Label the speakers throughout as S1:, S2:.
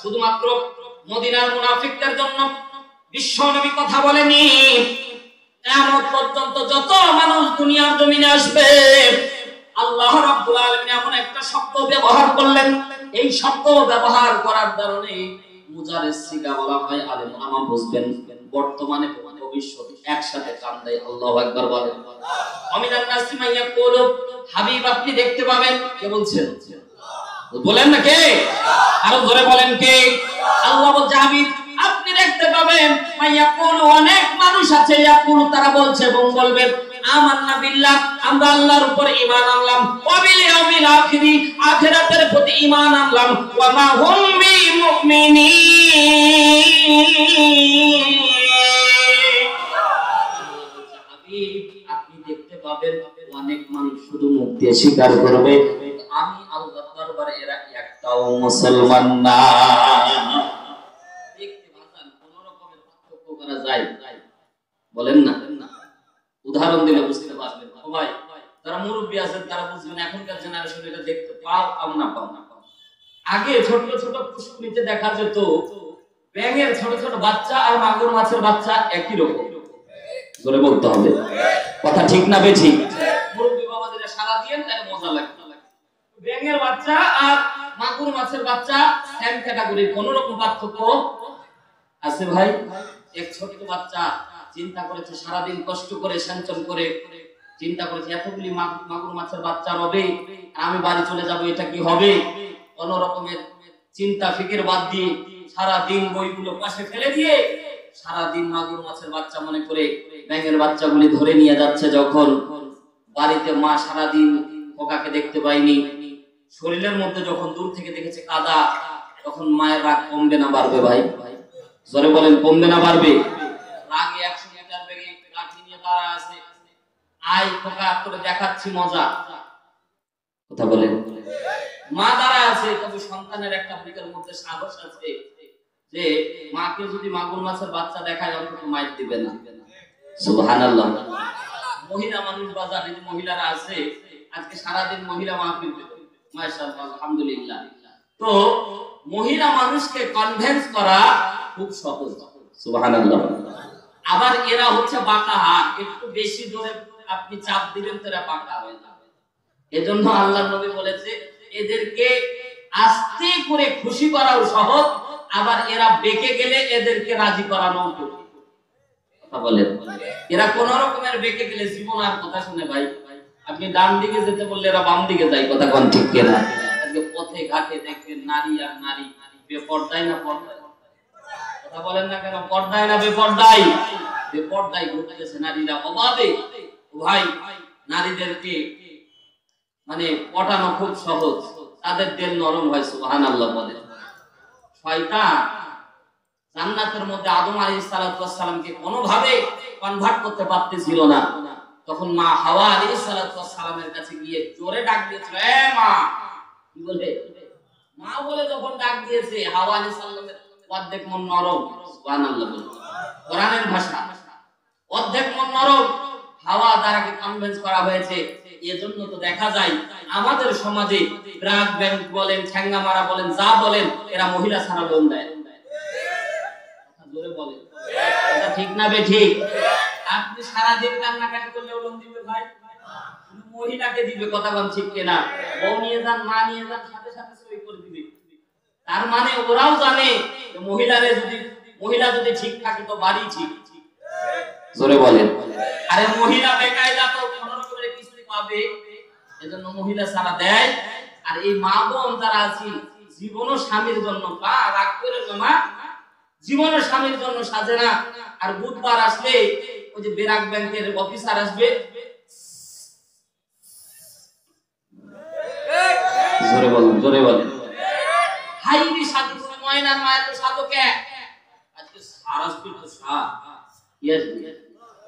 S1: শুধুমাত্র মদিনার মুনাফিকদের জন্য বিশ্বনবী কথা বলেনি, কিয়ামত পর্যন্ত যত মানুষ দুনিয়ার জমিনে আসবে আল্লাহ রাব্বুল আলামিন এমন একটা শব্দ ব্যবহার করলেন, এই শব্দ ব্যবহার করার কারণে মুজারের সিগা বলা হয়। আলেম ওলামা বুঝবেন, বর্তমানে ভবিষ্যতে একসাথে কান দেয়। আল্লাহু আকবার বলেন। আমিনান নাসি মাইয়া কোল, হাবিব আপনি দেখতে পাবেন। কে বলছেন? বলেন না কে? আরো ধরে বলেন কে? আল্লাহ বলছে হাবিব আপনি দেখতে পাবেন। মাইয়া কোল, অনেক মানুষ আছে ইয়াকুল, তারা বলছে এবং বলবে আমান্না বিল্লাহ, আমরা আল্লাহর উপর ঈমান আনলাম, ওয়া বিল ইয়াউমিল আখির, আখিরাতের প্রতি ঈমান আনলাম, ওয়া মা হুম বিমুমিনিন। আপনি দেখতে পাবেন অনেক মানুষ শুধু মুখ দিয়ে স্বীকার করবে, আমি আল্লাহর দরবারে এরা একটাও মুসলমান না। দেখতে ভাষণ কোন রকমের পার্থক্য করা যায়? বলেন না। উদাহরণ দিলে বুঝতে পারবেন। ও ভাই, যারা মুরব্বী আছেন তারা বুঝবেন, এখনকার জেনারেশন এটা দেখতে পাও না পাও না। আগে ছোট ছোট পুষ্কুনিতে দেখা যেত ব্যাঙের ছোট ছোট বাচ্চা আর মাগুর মাছের বাচ্চা একই রকম। জোরে বলতে হবে, কথা ঠিক না বেঠিক? মুরব্বী বাবাদের সারা দিয়েন তাহলে মজা লাগে। ব্যাঙের বাচ্চা আর মাগুর মাছের বাচ্চা সেম ক্যাটাগরি, কোন রকম পার্থক্য আছে ভাই? এক ছোট বাচ্চা চিন্তা করেছে, সারাদিন কষ্ট করে সঞ্চয় করে চিন্তা করেছে এতগুলি মাগুর মাছের বাচ্চা হবে, আমি বাড়ি চলে যাব, এটা কি হবে? কোন রকমের চিন্তা ফিকির বাদ দিয়ে সারা দিন বইগুলো পাশে ফেলে দিয়ে সারা দিন মাগুর মাছের বাচ্চা মনে করে ব্যাঙের বাচ্চাগুলি ধরে নিয়ে যাচ্ছে। যখন বাড়িতে মা সারা দিন ওকাকে দেখতে পাইনি, শরীরের মধ্যে যখন দূর থেকে দেখেছে কাদা, তখন মায়ের রাগ কমবে না বাড়বে? ভাই জোরে বলেন, কমবে না বাড়বে? রাগে 100 মিটার বেগে লাঠি নিয়ে দাঁড়া আছে, আই খোকা করে দেখাচ্ছি মজা, কথা বলেন। মা দাঁড়া আছে, তবে সন্তানের একটা বুকের মধ্যে সাহস আছে যে মাকে যদি মাগুর মাছের বাচ্চা দেখায় অন্তত মাইর দিবে না। সুবহানাল্লাহ। মহিলা মানুষ বাজারে যে মহিলারা আছে, আজকে সারাদিন মহিলা মাহফিল পেতে, মাশাআল্লাহ আলহামদুলিল্লাহ। তো মহিলা মানুষকে কনভিন্স করা খুব সহজ, সুবহানাল্লাহ। আবার এরা হচ্ছে বাঁকা হাত, একটু বেশি জোরে আপনি চাপ দিবেন তো এরা বাঁকা হয়ে যাবে। এজন্য আল্লাহর নবী বলেছে এদেরকে আস্তে করে খুশি করাও সহজ, আবার এরা বেঁকে গেলে এদেরকে রাজি করানো কঠিন। কথা বলেন, এরা কোন রকমের বেঁকে গেলে জীবন আর কথা শুনে ভাই। আপনি ডান দিকে যেতে বললে এরা বাম দিকে যায়, কথা কোন ঠিক কিনা? আজকে পথে ঘাটে দেখবেন নারী আর নারী বেপরদায় না পর্দায়? কথা বলেন না কেন? পর্দায় না বেপরদায়? বেপরদায় ঘুরতেছে নারীরা অবাধে। ভাই নারীদেরকে মানে পটানো খুব সহজ, তাদের দিল নরম হয়, সুবহানাল্লাহ বলেন। শয়তান জান্নাতের মধ্যে আদম আলাইহিস সালামকে কোনোভাবে কনভার্ট করতে পারতেছিল না। তখন মা হাওয়া আলাইহিস সালামের কাছে গিয়ে জোরে ডাক দিয়েছিল, এ মা। কি বলে? মা বলে যখন ডাক দিয়েছে, হাওয়া আলাইহিস সালামের অর্ধেক মন নরম, সুবহানাল্লাহ বলেন। কোরআনের ভাষা, অর্ধেক মন নরম। হাওয়া দ্বারাকে কনভিন্স করা হয়েছে। এজন্য তো দেখা যায় আমাদের সমাজে ব্রাক ব্যাংক বলেন, ঠ্যাঙ্গা মারা বলেন, যা বলেন, এরা মহিলা ছাড়া লোন দেয়। জোরে বলেন, এটা ঠিক না বেঠিক? আপনি সারা দিন কান্নাকাটি করলেও লোন দিবে ভাই, মহিলাকে দিবে, কথা বল ঠিক কিনা? বউ নিয়ে যান, মা নিয়ে যান, সাথে সাথে সই করে দিবে। তার মানে ওরাও জানে মহিলা যদি ঠিক থাকে তো বাড়ি ঠিক। জোরে বলেন। আরে মহিলা বেকায়দা তো কোন রকমের কিস্তি পাবে, এজন্য মহিলা সারা দেয়। আর এই মা বোন যারা আছে জীবনও স্বামীর জন্য, বা রাগ করে মা জীবনের স্বামীর জন্য সাজে না। আর বুধবার আসলে ওই যে ব্র্যাক ব্যাংকের অফিসার আসবে, জোরে বলেন, জোরে বলেন। হাইরি সাধু ময়নার মায়ের তো সাধকে আজকে সারাসপুর তো সা ইয়েস।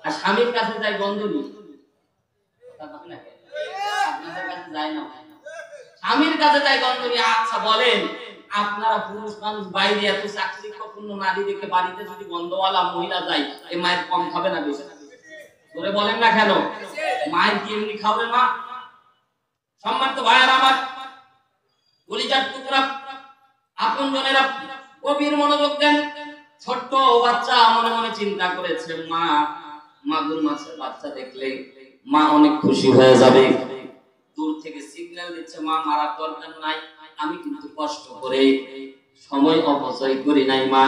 S1: আর স্বামীর কাছে যায় গন্ধ নিয়ে, আপনাদের কাছে যায় না, স্বামীর কাছে যায় গন্ধ নিয়ে। আচ্ছা বলেন, আপনারা পুরুষ মানুষ বাইরে এত চাকরিপূর্ণ নারী দেখে বাড়িতে যদি গন্ধওয়ালা মহিলা যায়, এই মায়ের কম খাবে না বেশি? ধরে বলেন না কেন? মায়ের কি এমনি খাবে? মা সম্মানিত ভাইয়েরা আমার, কলিজার টুকরা আপন জনেরা, কবির মনোযোগ দেন। ছোট্ট বাচ্চা মনে মনে চিন্তা করেছে, মা মাগুর মাছের বাচ্চা দেখলে মা অনেক খুশি হয়ে যাবে। দূর থেকে সিগন্যাল দিচ্ছে, মা মারার দরকার নাই, আমি কিন্তু কষ্ট করে সময় অপচয় করি নাই মা,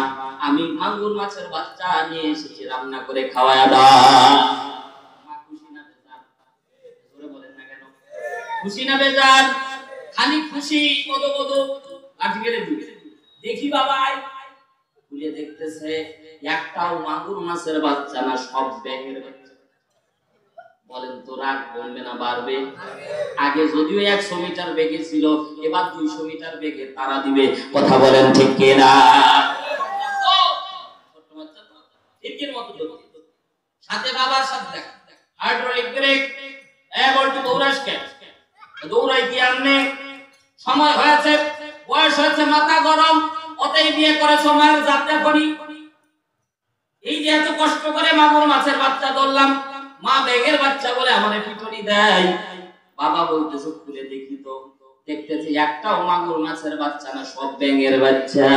S1: আমি মাগুর মাছের বাচ্চা নিয়ে এসেছি, রান্না করে খাওয়ায়া দাও। মা খুশি না বেজার? জোরে বলেন না কেন? খুশি না বেজার? খালি খুশি, কত কত লাঠি গেলে দেখি বাবা খুলে দেখতেছে একটাও মাগুর মাছের বাচ্চা না, সব ব্যাঙের বাচ্চা। বলেন তো রাগ কমবে না বাড়বে? আগে যদিও 100 মিটার বেগে ছিল, এবার 200 মিটার বেগে তারা দিবে। কথা বলেন ঠিক কিনা? ছোট বাচ্চা তো ঠিকই মতো সাথে বাবার সাথে দেখা, হাইড্রোলিক ব্রেক, বলতো দৌড়াস কেন? দৌড়াই কি আমনে? সময় হয়েছে, বয়স হয়েছে, মাথা গরম, অতই বিয়ে করে সময়ের যাত্রা করি। এই যে এত কষ্ট করে মাগুর মাছের বাচ্চা ধরলাম, মা ব্যাঙের বাচ্চা বলে আমারে পিটনি দেয়। বাবা বলতেছে খুলে দেখি তো, দেখতেছি একটাও মাগুর মাছের বাচ্চা না, সব ব্যাঙের বাচ্চা।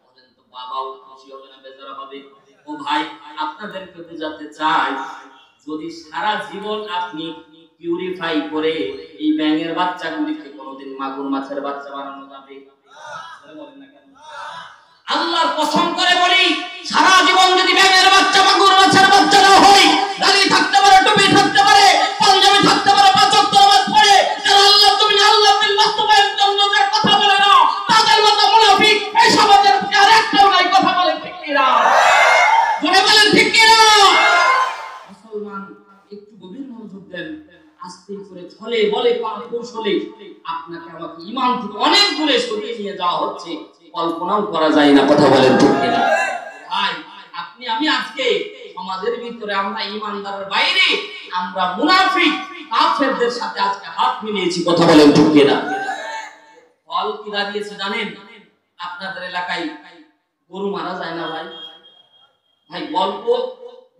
S1: বলেন তো বাবাও খুশি হবে না বেজার হবে? ও ভাই, আপনাদেরকে বোঝাতে চাই, যদি সারা জীবন আপনি পিউরিফাই করে এই ব্যাঙের বাচ্চাগুলিকে কোনোদিন মাগুর মাছের বাচ্চা বানানো যাবে? বলেন না কেন? আল্লাহর কসম করে বলি, সারা জীবন যদি ব্যাঙের বাচ্চা মাগুর মাছের বাচ্চা না হয়, দাঁড়িয়ে থাকতে পারে, টুপি থাকতে পারে, পাঞ্জাবি থাকতে পারে, 5 ওয়াক্ত নামাজ পড়ে, যারা আল্লাহ তুমি আল্লাহ বিল বাস্তবায়ন জন্য যে কথা বলে না, তাদের মতো মুনাফিক এই সমাজের আর একটাও নাই। কথা বলেন ঠিক কি না? জোরে বলেন ঠিক কি না? মুসলমান একটু গভীর মনোযোগ দেন। আস্তে করে ছলে বলে কৌশলে আপনাকে আমাকে ঈমান থেকে অনেক দূরে সরিয়ে নিয়ে যাওয়া হচ্ছে, কল্পনাও করা যায় না। কথা বলেন ঠিক কিনা? ভাই, আপনি আমি আজকে সমাজের ভিতরে আমরা ঈমানদারের বাইরে আমরা মুনাফিক কাফেরদের সাথে আজকে হাত মিলিয়েছি। কথা বলেন ঠিক কিনা? ফল কি দাঁড়িয়েছে জানেন? আপনাদের এলাকায় গরু মারা যায় না ভাই? ভাই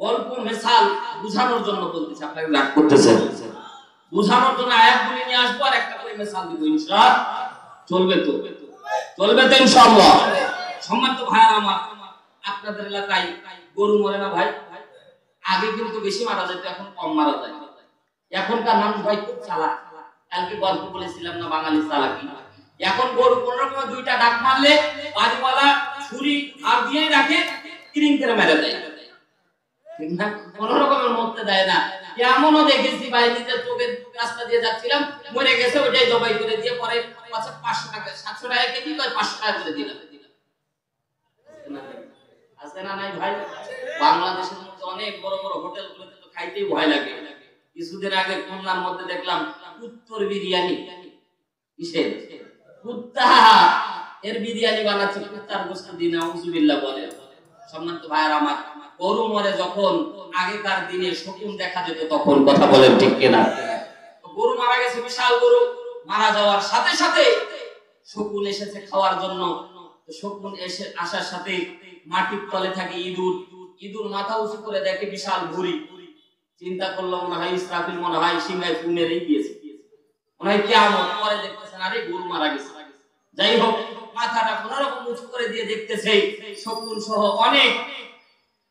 S1: গল্প মেসাল বুঝানোর জন্য বলতেছি, আপনাকে রাগ করতেছেন? বুঝানোর জন্য আয়াতগুলি নিয়ে আসবো আর একটা করে মেসাল দিব, ইনশাআল্লাহ চলবে তো? চলবে তো ইনশাআল্লাহ। সম্মানিত ভাইরা আমার, আপনাদের এলাকায় গরু মরে না ভাই? আগে কিন্তু বেশি মারা যেত, এখন কম মারা যায়। এখনকার মানুষ ভাই খুব চালাক। কালকে গল্প বলেছিলাম না বাঙালি চালাকি। এখন গরু কোন রকম 2টা ডাক মারলে বাড়িওয়ালা ছুরি আর দিয়ে রাখে, কিরিং করে মেরে দেয়। ঠিক না? কোন রকমের মরতে দেয় না। এমনও দেখেছি ভাই, নিজের চোখের রাস্তা দিয়ে যাচ্ছিলাম, মরে গেছে, ওইটাই জবাই করে দিয়ে পরে 500 টাকা 700 টাকা কেজি কয় 500 টাকা করে দিলাম। আছে না নাই ভাই? বাংলাদেশের মধ্যে অনেক বড় বড় হোটেলগুলোতে তো খাইতেই ভয় লাগে। কিছুদিন আগে খুলনার মধ্যে দেখলাম উত্তর বিরিয়ানি, কিসের কুত্তা এর বিরিয়ানি বানাচ্ছে, কুত্তার গোশত দিয়ে নাউজুবিল্লাহ বলে। সম্মানিত ভাইরা আমার, গরু মরে যখন আগেকার দিনে শকুন দেখা যেত তখন। কথা বলেন ঠিক কিনা? গরু মারা গেছে, বিশাল গরু মারা যাওয়ার সাথে সাথে শকুন এসেছে খাওয়ার জন্য। শকুন এসে আসার সাথে মাটির তলে থাকে ইঁদুর মাথা উঁচু করে দেখে বিশাল ভুঁড়ি। চিন্তা করলো মনে হয় ইসরাফিল, মনে হয় সিংহায় ফু মেরেই দিয়েছে, মনে হয় কিয়ামত। পরে দেখতেছেন আরে গরু মারা গেছে। যাই হোক, মাথাটা কোনো রকম উঁচু করে দিয়ে দেখতেছে শকুন সহ অনেক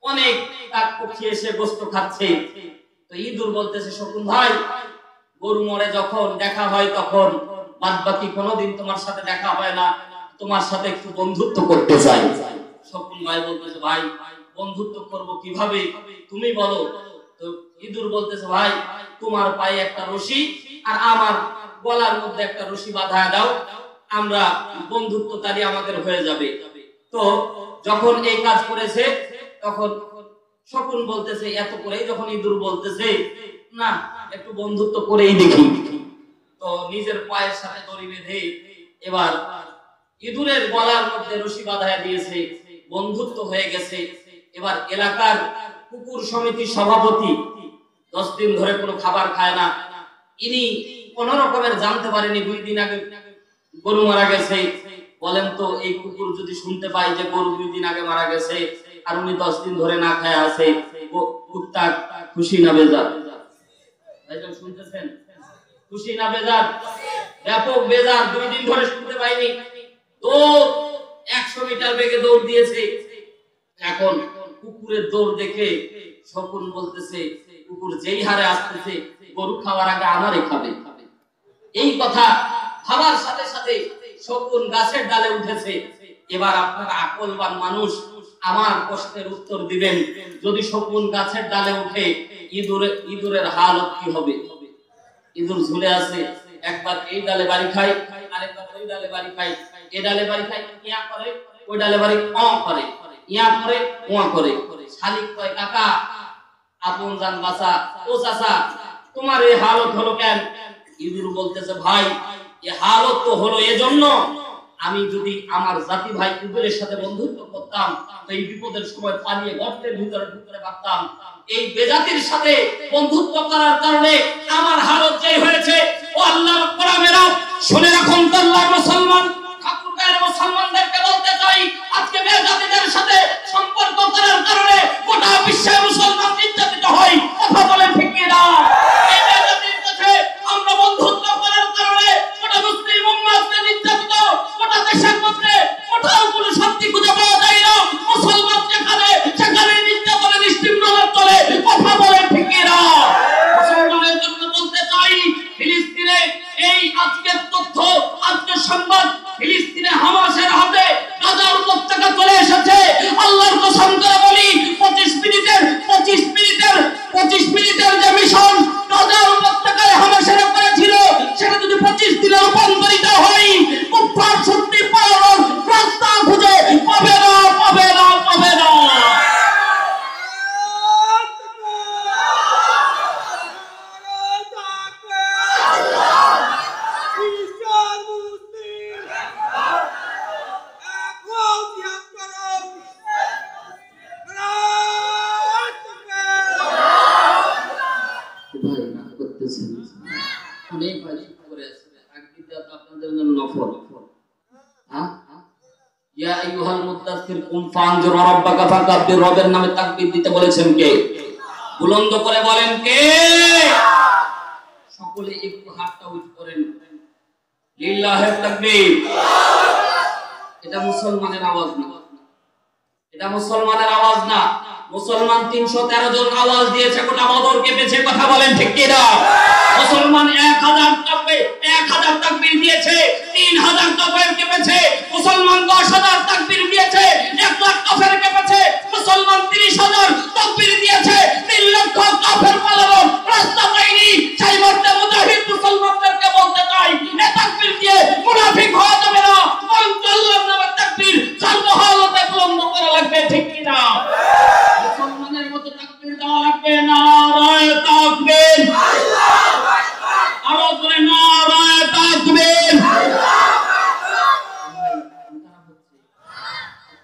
S1: অনেক কাক পক্ষী এসে গোশত খাচ্ছে। তো ইঁদুর বলতেছে, শকুন ভাই, গরু মরে যখন দেখা হয় তখন বাদ বাকি কোনোদিন তোমার সাথে দেখা হয় না, তোমার সাথে একটু বন্ধুত্ব করতে চাই। শকুন ভাই বলতেছে, ভাই বন্ধুত্ব করব কিভাবে তুমি বলো। তো ইঁদুর বলতেছে, ভাই তোমার পায়ে একটা রশি আর আমার গলার মধ্যে একটা রশি বাঁধায় দাও, আমরা বন্ধুত্বকারী আমাদের হয়ে যাবে। তো যখন এই কাজ করেছে তখন শকুন বলতেছে, এত করেই যখন ইঁদুর বলতেছে না একটু বন্ধুত্ব করেই দেখি, তো নিজের পায়ের সাথে দড়ি বেঁধে এবার ইঁদুরের গলার মধ্যে রশি বাঁধায় দিয়েছে, বন্ধুত্ব হয়ে গেছে। এবার এলাকার কুকুর সমিতির সভাপতি 10 দিন ধরে কোনো খাবার খায় না, ইনি কোন রকমের জানতে পারেনি 2 দিন আগে গরু মারা গেছে। বলেন তো এই কুকুর যদি শুনতে পায় যে গরু 2 দিন আগে মারা গেছে আর উনি 10 দিন ধরে না খায় আছে, কুত্তা খুশি না বেজার? ভাইজান শুনতেছেন? খুশি না বেজার? ব্যাপক বেজার। 2 দিন ধরে শুনতে পাইনি। তো 150 মিটার বেগে দৌড় দিয়েছে। এখন কুকুরের দৌড় দেখে শকুন বলতেছে, কুকুর যেই হারে আসতেছে গরু খাওয়ার আগে আমারে খাবে। এই কথা ভাবার সাথে সাথে শকুন গাছের ডালে উঠেছে। এবার আপনারা আকলবান মানুষ আমার প্রশ্নের উত্তর দিবেন, যদি শকুন গাছের ডালে উঠে ইঁদুরের হালত কি হবে? ইঁদুর ঝুলে আছে, একবার এই ডালে বাড়ি খায়, আরেকবার ওই ডালে বাড়ি খায়, এই ডালে বাড়ি খায় ইয়া করে, ওই ডালে বাড়ি করে, ইয়া করে ওয়া করে। শালিক কয়, কাকা আপন জান বাঁচা, ও চাচা তোমার এই হালত হলো কেন? ইঁদুর বলতেছে, ভাই এই হালত তো হলো এজন্য, আমি যদি আমার জাতি ভাই ইঁদুরের সাথে বন্ধুত্ব করতাম তো এই বিপদের সময় পালিয়ে গর্তের ভিতরে ঢুকে পারতাম। এই বেজাতির সাথে বন্ধুত্ব করার কারণে আমার হালত যেই হয়েছে। ও আল্লাহর কোরআনেরা শুনে রাখুন, আল্লাহর মুসলমান ঠাকুরগাঁয়ের মুসলমানদেরকে বলতে চাই, আজকে বেজাতিদের সাথে সম্পর্ক করার কারণে গোটা বিশ্বে মুসলমান নির্যাতিত হয়। কথা বলেন ঠিক কি না? এই বেজাতির কাছে আমরা বন্ধুত্ব করার কারণে গোটা মুসলিম উম্মাহ নির্যাতিত, গোটা দেশের মধ্যে কোথাও কোনো শান্তি খুঁজে পাওয়া যায় না। মুসলমান যেখানে সেখানে নির্যাতনের নিষ্ঠুরতা চলে। কথা বলেন ঠিক কি না? মুসলমানের জন্য বলতে চাই, ফিলিস্তিনে এই আজকের তথ্য, আজকের সংবাদ, ফিলিস্তিনে হামাসের হাতে গাজা উপত্যকা চলে এসেছে। আল্লাহর কসম করে বলি, 25 মিনিটের যে মিশন গাজা উপত্যকায় হামাসেরা করেছিল, সেটা যদি 25 দিনে রূপান্তরিত হয়, কুফার শক্তি পাওয়ার রাস্তা খুঁজে পাবে না। রবের নামে তাকবীর দিতে বলেছেন কে? বুলন্দ করে বলেন কে? সকলে একটু হাতটা উঁচু করেন, লিল্লাহি তাকবীর। এটা মুসলমানের আওয়াজ না, এটা মুসলমানের আওয়াজ না। মুসলমান 313 জন আওয়াজ দিয়েছে, গোটা বদর কেঁপেছে। কথা বলেন ঠিক কি না? মুসলমান 1000 তাকবীর দিয়েছে, 3000 কাফের কেঁপেছে। মুসলমান 10,000 তাকবীর দিয়েছে, 1 লাখ কাফের কেঁপেছে। মুসলমান 30,000 তাকবীর দিয়েছে, 3 লক্ষ কাফের পালানো রাস্তা পায়নি। সেই মধ্যে মুজাহিদ মুসলমানদেরকে বলতে চাই, এই তাকবীর দিয়ে মুনাফিক হওয়া যাবে না, বরং আল্লাহর নামে তাকবীর সর্বহালতে বুলন্দ করা লাগবে। ঠিক কি না? মুসলমানের মতো তাকবীর দেওয়া লাগবে। নারায়ে তাকবীর, আরো করে নারায়ে তাকবীর।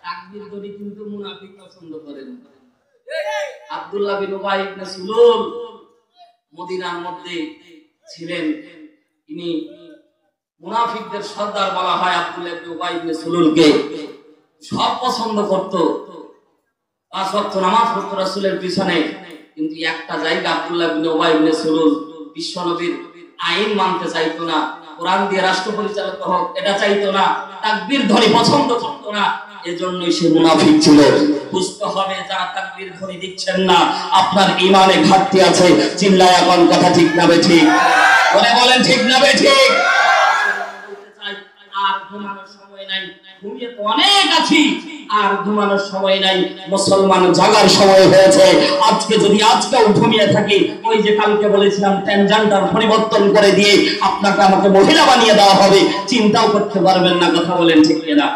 S1: তাকবীর ধরে কিন্তু মুনাফিক পছন্দ করেন। আব্দুল্লাহ বিন উবাই ইবনে সুলুল মদিনার মধ্যে ছিলেন, তিনি মুনাফিকদের সর্দার বলা হয়। আব্দুল্লাহ বিন উবাই ইবনে সুলুলকে সব পছন্দ করত, 5 ওয়াক্ত নামাজ পড়তো রাসূলের পিছনে। কিন্তু একটা জায়গা আব্দুল্লাহ বিন উবাই ইবনে সুলুল বিশ্বনবীর আইন মানতে চাইতো না, কোরআন দিয়ে রাষ্ট্র পরিচালিত হোক এটা চাইতো না, তাকবীর ধ্বনি পছন্দ করতো না। এজন্যই সে মুনাফিক ছিল। বুঝতে হবে, যারা তাকবীর ধ্বনি দিচ্ছেন না, আপনার ঈমানে ঘাটতি আছে। চিল্লায় এখন কথা ঠিক না বেঠিক? বলেন ঠিক না বেঠিক? আর ঘুমানোর সময় নাই, ঘুমিয়ে তো অনেক আছি, আর ঘুমানোর সময় নাই। মুসলমান জাগার সময় হয়েছে। আজকেও ঘুমিয়ে থাকি, ওই যে কালকে বলেছিলাম ট্যানজেন্টার পরিবর্তন করে দিয়ে আপনাকে আমাকে মহিলা বানিয়ে দেওয়া হবে, চিন্তাও করতে পারবেন না। কথা বলেন ঠিক কিনা?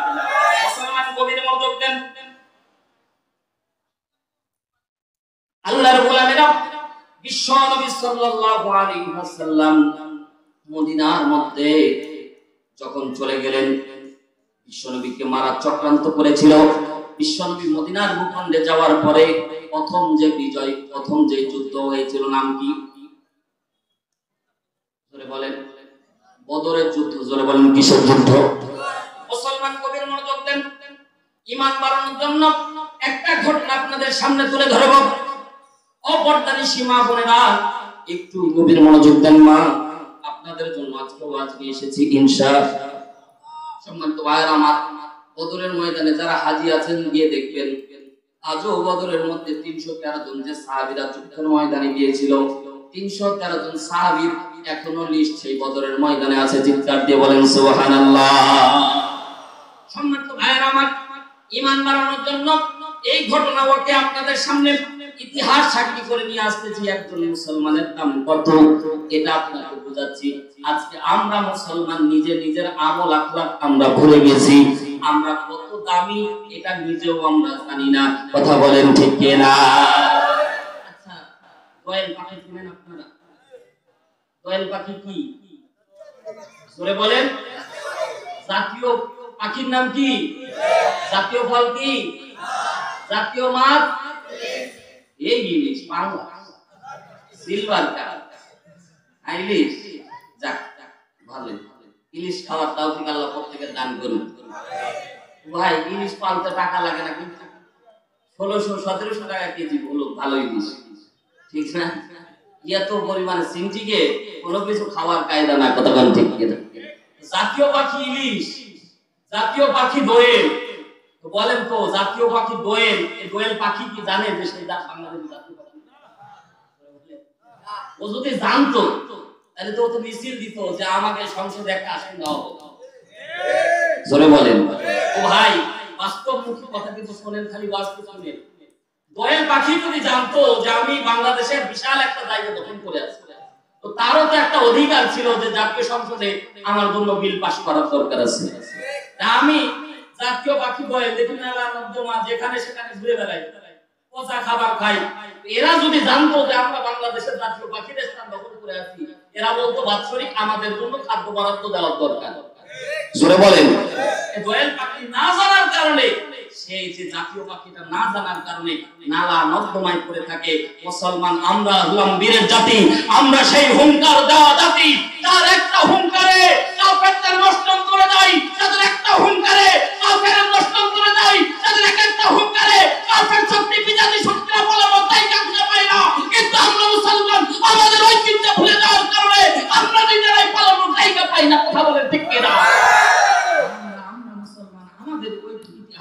S1: মুসলমান গভীর মনোযোগ দেন। আল্লাহর গোলামেরা, বিশ্ব নবী সাল্লাল্লাহু আলাইহি ওয়াসাল্লাম মদিনার মধ্যে যখন চলে গেলেন, বিশ্বনবীকে মারা চক্রান্ত করেছিল। বিশ্বনবী মদিনার ভূখণ্ডে যাওয়ার পরে প্রথম যে বিজয়, প্রথম যে যুদ্ধ হয়েছিল নাম কি? জোরে বলেন। বদরের যুদ্ধ। জোরে বলেন কিসের যুদ্ধ? মুসলমান গভীর মনোযোগ দেন। ঈমান বাড়ানোর জন্য একটা ঘটনা আপনাদের সামনে তুলে ধরব। অপরদানি সীমা বোনেরা একটু গভীর মনোযোগ দেন। মা আপনাদের জন্য আজকে ওয়াজ নিয়ে এসেছি ইনশাআল্লাহ। সম্মানিত ভাইরা আমার, বদরের ময়দানে যারা হাজী আছেন গিয়ে দেখবেন আজও বদরের মধ্যে 313 জন যে সাহাবীরা যুদ্ধের ময়দানে গিয়েছিল 313 জন সাহাবীর এখনো লিস্ট সেই বদরের ময়দানে আছে। চিৎকার দিয়ে বলেন সুবহানাল্লাহ। সম্মানিত ভাইয়েরা আমার, ঈমান বাড়ানোর জন্য এই ঘটনাকে আপনাদের সামনে ইতিহাস সাক্ষী করে নিয়ে আসতেছি। একজন মুসলমানের দাম কত এটা আপনাকে বোঝাচ্ছি। আজকে আমরা মুসলমান নিজে নিজের আমল আখলাক আমরা ভুলে গেছি। আমরা কত দামি এটা নিজেও আমরা জানি না। কথা বলেন ঠিক কি না? আচ্ছা, দোয়েল পাখি চিনেন আপনারা? দোয়েল পাখি কি? জোরে বলেন। জাতীয় পাখির নাম কি? জাতীয় ফল কি? জাতীয় মাছ এই ইলিশ, বাংলা সিলভার কাপ ইলিশ। যাক ভালো, ইলিশ খাওয়ার তৌফিক আল্লাহ প্রত্যেকের দান করুন। ভাই ইলিশ পালতে টাকা লাগে না, কিন্তু 1600-1700 টাকা কেজি হলো ভালো ইলিশ, ঠিক না? এত পরিমাণে সিমটিকে কোনো কিছু খাওয়ার কায়দা না। কথা বলেন ঠিক কিনা? জাতীয় পাখি ইলিশ, জাতীয় পাখি দোয়েল। তো বলেন তো জাতীয় পাখি দোয়েল, এই দোয়েল পাখি কি জানে যে সেটা বাংলাদেশের জাতীয় পাখি? ও যদি জানতো তাহলে তো ও তো মিছিল দিত যে আমাকে সংসদে একটা আসন দাও। জোরে বলেন। ও ভাই বাস্তব মুখী কথা কিন্তু শোনেন, খালি বাস্তব শুনেন। দোয়েল পাখি যদি জানতো যে আমি বাংলাদেশের বিশাল একটা জায়গা দখল করে আছি, তো তারও তো একটা অধিকার ছিল যে জাতীয় সংসদে আমার জন্য বিল পাস করার দরকার আছে। আমি জাতীয় পাখি দোয়েল দেখি নালা নর্দমা যেখানে সেখানে ঘুরে বেড়াই, পচা খাবার খাই। এরা যদি জানতো যে আমরা বাংলাদেশের জাতীয় পাখিদের স্থান দখল করে আছি, এরা বলতো বাৎসরিক আমাদের জন্য খাদ্য বরাদ্দ দেওয়ার দরকার। জোরে বলেন। দোয়েল পাখি না জানার কারণে, সেই যে জাতীয় পাখিটা না জানার কারণে নালা নর্দমায় পড়ে থাকে। মুসলমান আমরা হলাম বীরের জাতি, আমরা সেই হুঙ্কার দেওয়া জাতি যার একটা হুঙ্কারে কাফেরদের নষ্ট করে দেয়, যাদের একটা হুঙ্কারে কাফেরদের নষ্ট করে দেয়, যাদের একটা হুঙ্কারে কাফের শক্তি বিজাতি শক্তিরা বলে মতাই কাছে পায় না। কিন্তু আমরা মুসলমান আমাদের ঐতিহ্য ভুলে যাওয়ার কারণে আমরা নিজেরাই পালানোর জায়গা পাই না। কথা বলেন ঠিক কিনা? আমরা মুসলমান আমাদের ঐতিহ্য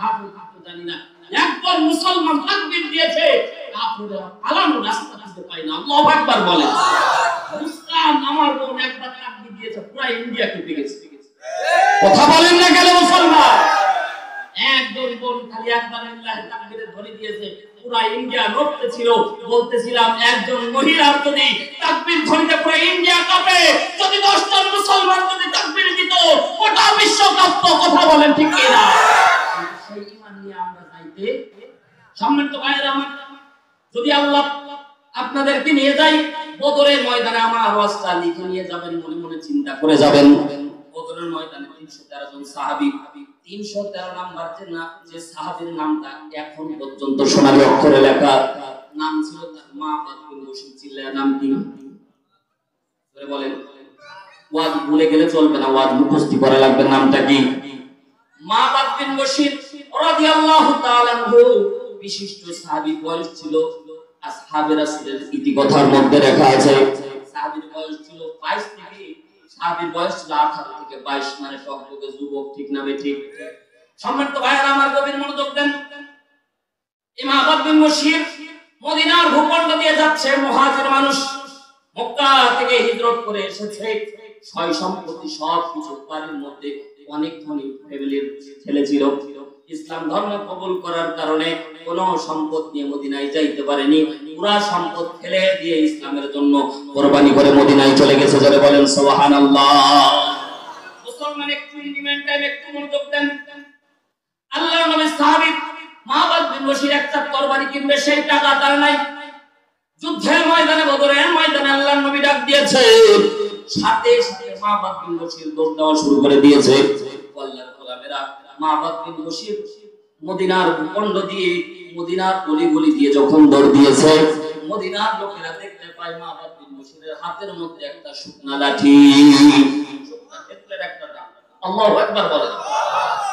S1: জানি না। একবার মুসলমান তাকবীর দিয়েছে, কাফেররা পালানোর রাস্তা খুঁজে পায় না। আল্লাহু আকবার বলেন। মুসলমান আমার বোন একবার তাকবীর দিয়েছে, পুরো ইন্ডিয়া কেঁপে গেছে। কথা বলেন না কেন মুসলমান? একজন বোন খালি একবার আল্লাহ তাকবীরের ধ্বনি দিয়েছে, পুরো ইন্ডিয়া নড়তেছিল। বলতেছিলাম একজন মহিলার যদি তাকবীর ধ্বনিতে পুরো ইন্ডিয়া কাঁপে, যদি 10 জন মুসলমান যদি তাকবীর দিত গোটা বিশ্ব কাঁপতো। কথা বলেন ঠিক কি না? সেই ঈমান নিয়ে আমরা যাইতে সম্মানিত ভাইরা আমার, যদি আল্লাহ আপনাদেরকে নিয়ে যাই বদরের ময়দানে, আমার আওয়াজটা লিখে নিয়ে যাবেন, মনে মনে চিন্তা করে যাবেন। বদরের ময়দানে 313 জন সাহাবী, 313 নাম্বার যে সাহাবীর নামটা এখন পর্যন্ত সোনালী অক্ষরে লেখা, নাম ছিল তার মাবাদ বিন বশির। চিল্লায়া নাম কি? বলে বলেন। ওয়াজ ভুলে গেলে চলবে না, ওয়াজ মুখস্থ করা লাগবে। নামটা কি? মাবাদ বিন বশির রাদিয়াল্লাহু তাআলা আনহু বিশিষ্ট সাহাবী। বয়স ছিল আসহাবে রাসূলের ইতিকথার মধ্যে লেখা আছে সাহাবীর বয়স ছিল 22 থেকে, সাহাবীর বয়স ছিল 18 থেকে 22, মানে টকটকে যুবক, ঠিক না বেঠিক? সম্মানিত ভাইরা আমার, গভীর মনোযোগ দেন। ইমাম মাবাদ বিন বশির মদিনার ভূখণ্ড দিয়ে যাচ্ছে, মুহাজির মানুষ, মক্কা থেকে হিজরত করে এসেছে। সয় সম্পত্তি সব কিছু, বাড়ির মধ্যে অনেক ধনী ফ্যামিলির ছেলে ছিল। ইসলাম ধর্ম কবুল করার কারণে কোনো সম্পদ নিয়ে মদিনায় যাইতে পারেনি। পুরা সম্পদ ফেলে দিয়ে ইসলামের জন্য কুরবানি করে মদিনায় চলে গেছে। যারা বলেন সুবহানাল্লাহ। মুসলমান একটু ইনিমেন্ট টাইম, একটু মনোযোগ দেন। আল্লাহর নবী সাহাবী মাবাদ বিন বশির একটা তরবারি কিনবে, সেই টাকা তার নাই। যুদ্ধের ময়দানে, বদরের ময়দানে আল্লাহর নবী ডাক দিয়েছে, সাথে সাথে মাবাদ বিন বশির দৌড় দেওয়া শুরু করে দিয়েছে। আল্লাহর গোলামেরা মাবাদ বিন বশির মদিনার ভূখণ্ড দিয়ে, মদিনার গলি দিয়ে যখন দৌড় দিয়েছে, মদিনার লোকেরা দেখতে পায় মাবাদ বিন বশিরের হাতের মধ্যে একটা শুকনা লাঠি, শুকনা ক্ষেত্রের একটা ডাল। আল্লাহু আকবার বলেন।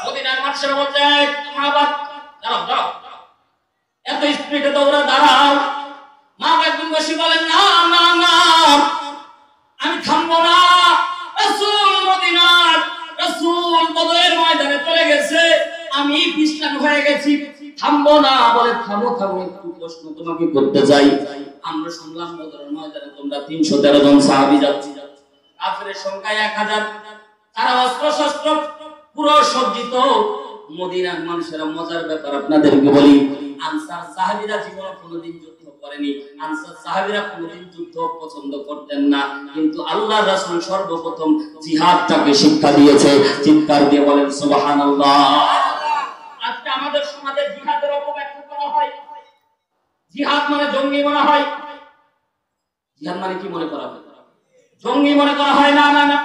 S1: মদিনার মানুষেরা বলছে, মাবাদ দাঁড়াও দাঁড়াও, এত স্পিডে দৌড়া দাঁড়াও। মাবাদ বিন বশির বলেন, না না না, আমি থামবো না। রাসূল মদিনার, রাসূল বদরের ময়দানে চলে গেছে, আমি খ্রিস্টান হয়ে গেছি। থামবো না, বলে থামো থামো, একটু প্রশ্ন তোমাকে করতে যাই। আমরা শুনলাম বদরের ময়দানে তোমরা 313 জন সাহাবী যাচ্ছি, কাফেরের সংখ্যা 1000, তারা অস্ত্র শস্ত্র পুরো সজ্জিত। মদিনার মানুষেরা, মজার ব্যাপার আপনাদেরকে বলি, আনসার সাহাবীরা জীবনে কোনোদিন যুদ্ধ করেনি। আনসার সাহাবীরা কোনোদিন যুদ্ধ পছন্দ করতেন না, কিন্তু আল্লাহর রাসূল সর্বপ্রথম জিহাদটাকে শিক্ষা দিয়েছে। চিৎকার দিয়ে বলেন সুবহানাল্লাহ। আজকে আমাদের সমাজে জিহাদের অপব্যাখ্যা করা হয়। জিহাদ মানে জঙ্গি মনে হয়। জিহাদ মানে কি মনে করা হয়? জঙ্গি মনে করা হয়। না না না,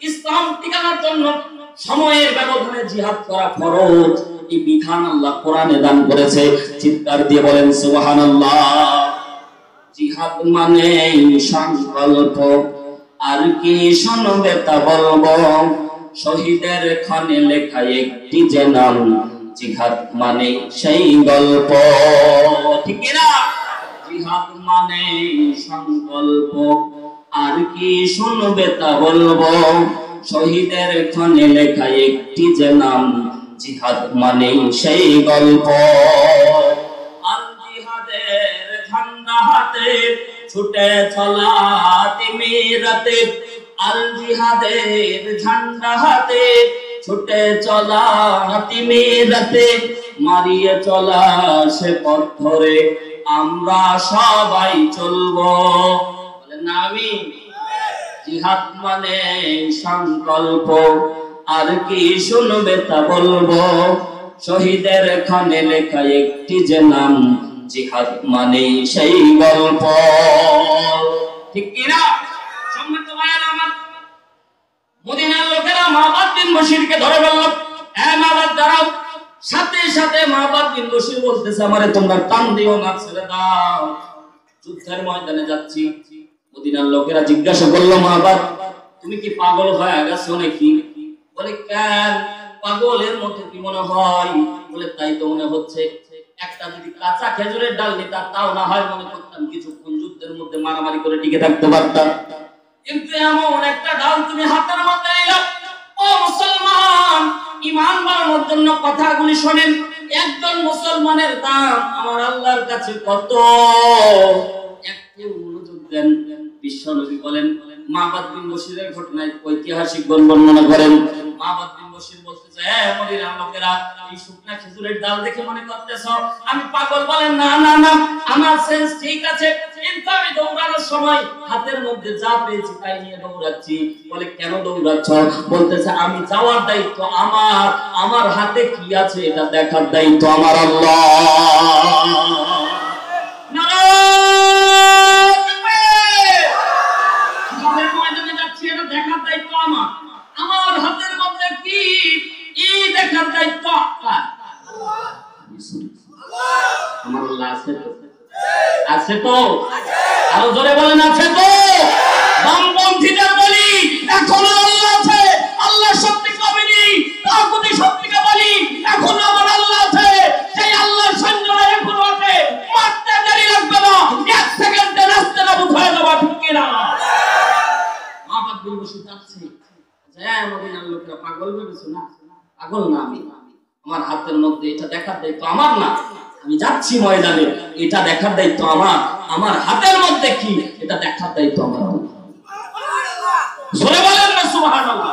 S1: ইসলাম টিকানোর জন্য সময়ের ব্যবধানে জিহাদ করা ফরজ। এই বিধান আল্লাহ কোরআনে দান করেছে। চিৎকার দিয়ে বলেন সুবহানাল্লাহ। জিহাদ মানে সংকল্প, আর কি শুনবে তা বলবো, শহীদের ক্ষণে লেখা একটি যে নাম, জিহাদ মানে সেই গল্প। ঠিক না? জিহাদ মানে সংকল্প, আর কি শুনবে তা বলবো, শহীদের ক্ষণে লেখা একটি যে নাম, জিহাদ মানে সেই গল্প। আর জিহাদের ঝান্ডা হাতে ছুটে চলা তিমিরাতে, আল জিহাদের ঝান্ডা হাতে ছুটে চলা তিমিরাতে, মারিয়ে চলা সে পথ ধরে আমরা সবাই চলবো। বলেন না আমি। জিহাদ মানে সংকল্প, আর কি শুনবে তা বলবো, শহীদের ক্ষণে লেখা একটি যে নাম, জিহাদ মানে সেই গল্প। ঠিক কি না? সম্মানিত ভাইয়েরা আমার, মদিনার লোকেরা মাবাদ বিন বশিরকে ধরে বলল, হ্যাঁ মাবাদ দাঁড়াও। সাথে সাথে মাবাদ বিন বশির বলতেছে, আমারে তোমরা টান দিও না, ছেড়ে দাও, যুদ্ধের ময়দানে যাচ্ছি। মদিনার লোকেরা জিজ্ঞাসা করলো, মাবাদ তুমি কি পাগল হয়ে গেছো নাকি? বলে কেন, পাগলের মধ্যে কি মনে হয়? বলে তাই তো মনে হচ্ছে। একটা যদি কাঁচা খেজুরের ডাল নিতাম, তাও না হয় মনে করতাম কিছুক্ষণ যুদ্ধের মধ্যে মারামারি করে টিকে থাকতে পারতাম, কিন্তু এমন একটা ডাল তুমি হাতের মধ্যে নিলে। ও মুসলমান, ঈমান বাড়ানোর জন্য কথাগুলি শোনেন। একজন মুসলমানের দাম আমার আল্লাহর কাছে কত, একটু মনোযোগ দেন। বিশ্বনবী বলেন, মাবাদ বিন বশিরের ঘটনায় ঐতিহাসিক বর্ণনা করেন। মাবাদ বিন বশির বলতেছে, হ্যাঁ মদিনার লোকেরা এই শুকনা খেজুরের ডাল দেখে মনে করতেছ আমি পাগল। বলেন না না না, আমার সেন্স ঠিক আছে, কিন্তু আমি দৌড়ানোর সময় হাতের মধ্যে যা পেয়েছি তাই নিয়ে দৌড়াচ্ছি। বলে কেন দৌড়াচ্ছ? বলতেছে আমি যাওয়ার দায়িত্ব আমার, আমার হাতে কি আছে এটা দেখার দায়িত্ব আমার আল্লাহ। দেখার দায়িত্ব আমার, আমার হাতের মধ্যে কি এই দেখার দায়িত্ব আমার আল্লাহ। আছে তো, আছে তো, আরো জোরে বলেন আছে তো। বামপন্থীদের বলি এখন আল্লাহ আছে, আল্লাহ সত্যি কবেনি, তাগুতি সত্যিকে বলি এখন আমার আল্লাহ আছে, সেই আল্লাহর সৈন্যরা এখন আছে, মারতে দেরি লাগবে না, এক সেকেন্ডে রাস্তা নাবুদ হয়ে যাবে। ঠিক কি না? মাবাদ বিন বশির যাচ্ছে, হ্যাঁ মদিনার লোকেরা পাগল ভেবেছো না? পাগল না আমি, আমার হাতের মধ্যে এটা দেখার দায়িত্ব আমার না। আমি যাচ্ছি ময়দানে, এটা দেখার দায়িত্ব আমার, আমার হাতের মধ্যে কি এটা দেখার দায়িত্ব আমার। জোরে বলেন না সুবহানাল্লাহ।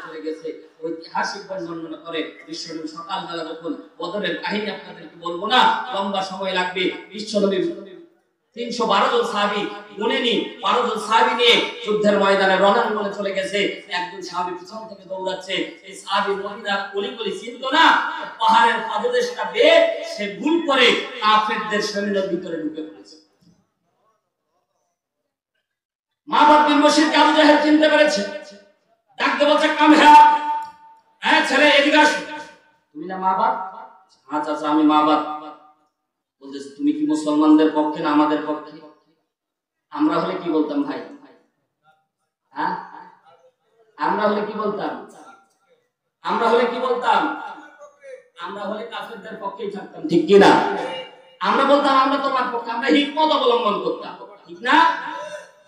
S1: চলে গেছে। ঐতিহাসিক বর্ণনা করে বিশ্বনবী সকালবেলা যখন বদরের কাহিনী আপনাদেরকে বলবো না, লম্বা সময় লাগবে। বিশ্বনবী 312 জন সাহাবী গুনেনি, 12 জন সাহাবী নিয়ে যুদ্ধের ময়দানে রণাঙ্গনে চলে গেছে। একজন সাহাবী পিছন থেকে দৌড়াচ্ছে। এই সাহাবী মহিলা গলি চিনত না, পাহাড়ের পাদদেশটা বেয়ে সে ভুল করে কাফেরদের সৈন্যের ভিতরে ঢুকে পড়েছে। মাবাদ বিন বশির আবু জাহেল চিনতে পেরেছে, ডাকতে বলছে কাম হ্যাঁ ছেলে এদিকে আসো। তুমি না মাবাদ? আচ্ছা আচ্ছা আমি মাবাদ। বলতেছে তুমি কি মুসলমানদের পক্ষে না আমাদের পক্ষে? আমরা হলে কি বলতাম ভাই? হ্যাঁ আমরা হলে কি বলতাম? আমরা হলে কি বলতাম? আমরা হলে কাফেরদের পক্ষেই থাকতাম, ঠিক কি না? আমরা বলতাম আমরা তোমার পক্ষে, আমরা হিকমত অবলম্বন করতাম, ঠিক না?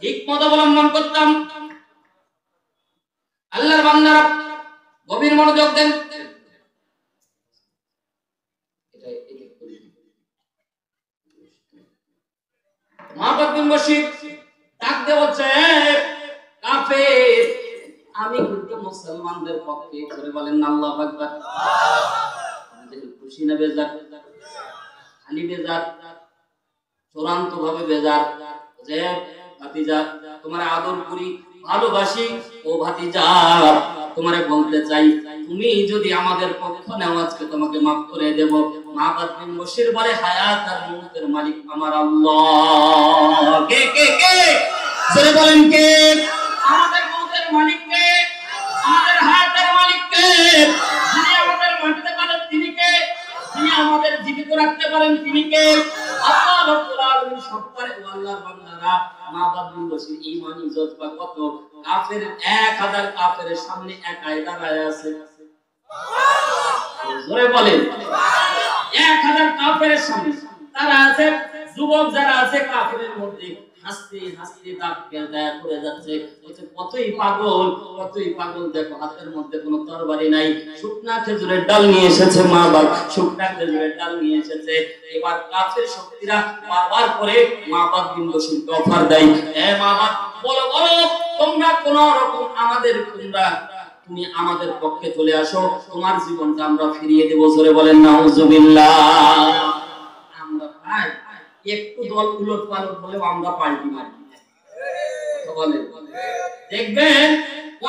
S1: হিকমত অবলম্বন করতাম। আল্লাহর বান্দারা গভীর মনোযোগ দেন। মাহবাব বিন বশির ডাক দিয়ে বলছে, কাফের, আমি কিন্তু মুসলমানদের পক্ষে। করে বলেন আল্লাহু আকবার। আমাদের খুশি না বেজার? খালি বেজার, চূড়ান্ত ভাবে বেজার যে ভাতিজা তোমার আদর করি, ভালোবাসি, ও ভাতিজা তোমারে বলতে চাই, তুমি যদি আমাদের পক্ষ নাও আজকে তোমাকে মাফ করে দেব। মাহবাব বিন বশির বলে, হায়াত আর মউতের মালিক আমার আল্লাহ। কে কে কে জোরে বলেন কে? আমাদের মউতের মালিক কে? আমাদের হায়াতের মালিক কে? যিনি আমাদের মারতে পারেন তিনি কে? যিনি আমাদের জীবিত রাখতে পারেন তিনি কে? আল্লাহ রাব্বুল আলামিন। সব পারে ও আল্লাহর বান্দারা, মাহবাব বিন বশির ঈমানি জজবা কত! কাফের 1000 কাফেরের সামনে একাই দাঁড়ায় আছে। জোরে বলেন, 1000 কাফেরের সামনে তারা আছে। যুবক যারা আছে কাফেরের মধ্যে হাসতে হাসতে দাঁত বের করে যাচ্ছে, বলছে কতই পাগল, কতই পাগল। দেখো হাতের মধ্যে কোনো তরবারি নাই, শুকনা খেজুরের ডাল নিয়ে এসেছে মা বাপ, শুকনা খেজুরের ডাল নিয়ে এসেছে। এবার কাফের শক্তিরা বারবার করে মাহবাব বিন বশিরকে অফার দেয়, এ মা বাপ, বলো বলো তোমরা কোন রকম আমাদের, তুমি আমাদের পক্ষে চলে আসো, তোমার জীবনটা আমরা ফিরিয়ে দেব। জোরে বলেন নাউজুবিল্লাহ। আমরা ভাই একটু দল উলট পালট হলেও আমরা পাল্টি মারি। বলেন, দেখবেন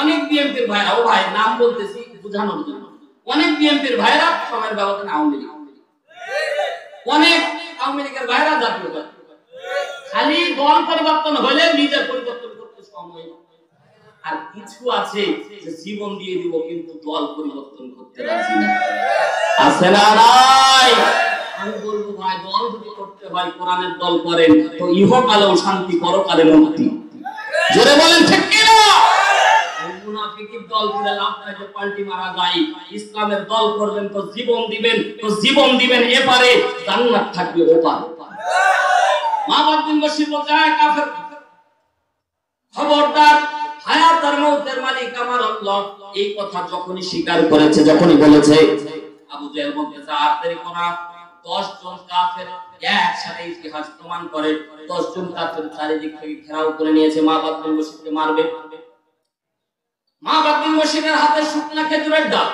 S1: অনেক বিএনপির ভাইরা, ও ভাই নাম বলতেছি বুঝানোর জন্য, অনেক বিএনপির ভাইরা সময়ের ব্যবধানে আওয়ামী লীগ, অনেক আওয়ামী লীগের ভাইরা জাতীয় পার্টি। খালি দল পরিবর্তন হলে নিজের পরিবর্তন করতে সময়। আর কিছু আছে যে জীবন দিয়ে দিব কিন্তু দল পরিবর্তন করতে রাজি না। আছে না নাই? আমি বলবো ভাই, দল যদি করতে হয় কোরআনের দল করেন, তো ইহকালেও শান্তি, পরকালে মুক্তি। জোরে বলেন ঠিক কি না? মুনাফিকের দল করে লাভ নাই, যে পাল্টি মারা যায়। ইসলামের দল করবেন তো জীবন দিবেন, তো জীবন দিবেন এপারে, জান্নাত থাকবে ওপারে। মাহবাব বিন বশির বলছে, কাফের খবরদার, হায়াত আর মউতের মালিক আমার আল্লাহ। এই কথা যখনই স্বীকার করেছে, যখনই বলেছে, আবু জাহেল বলতেছে, আর দেরি করা। 10 জন কাফের একসাথে ইতিহাস প্রমাণ করে, 10 জন কাফের চারিদিক থেকে ঘেরাও করে নিয়েছে, মাহবাব বিন বশিরকে মারবে। মাহবাব বিন বশিরের হাতে শুকনা খেজুরের ডাল,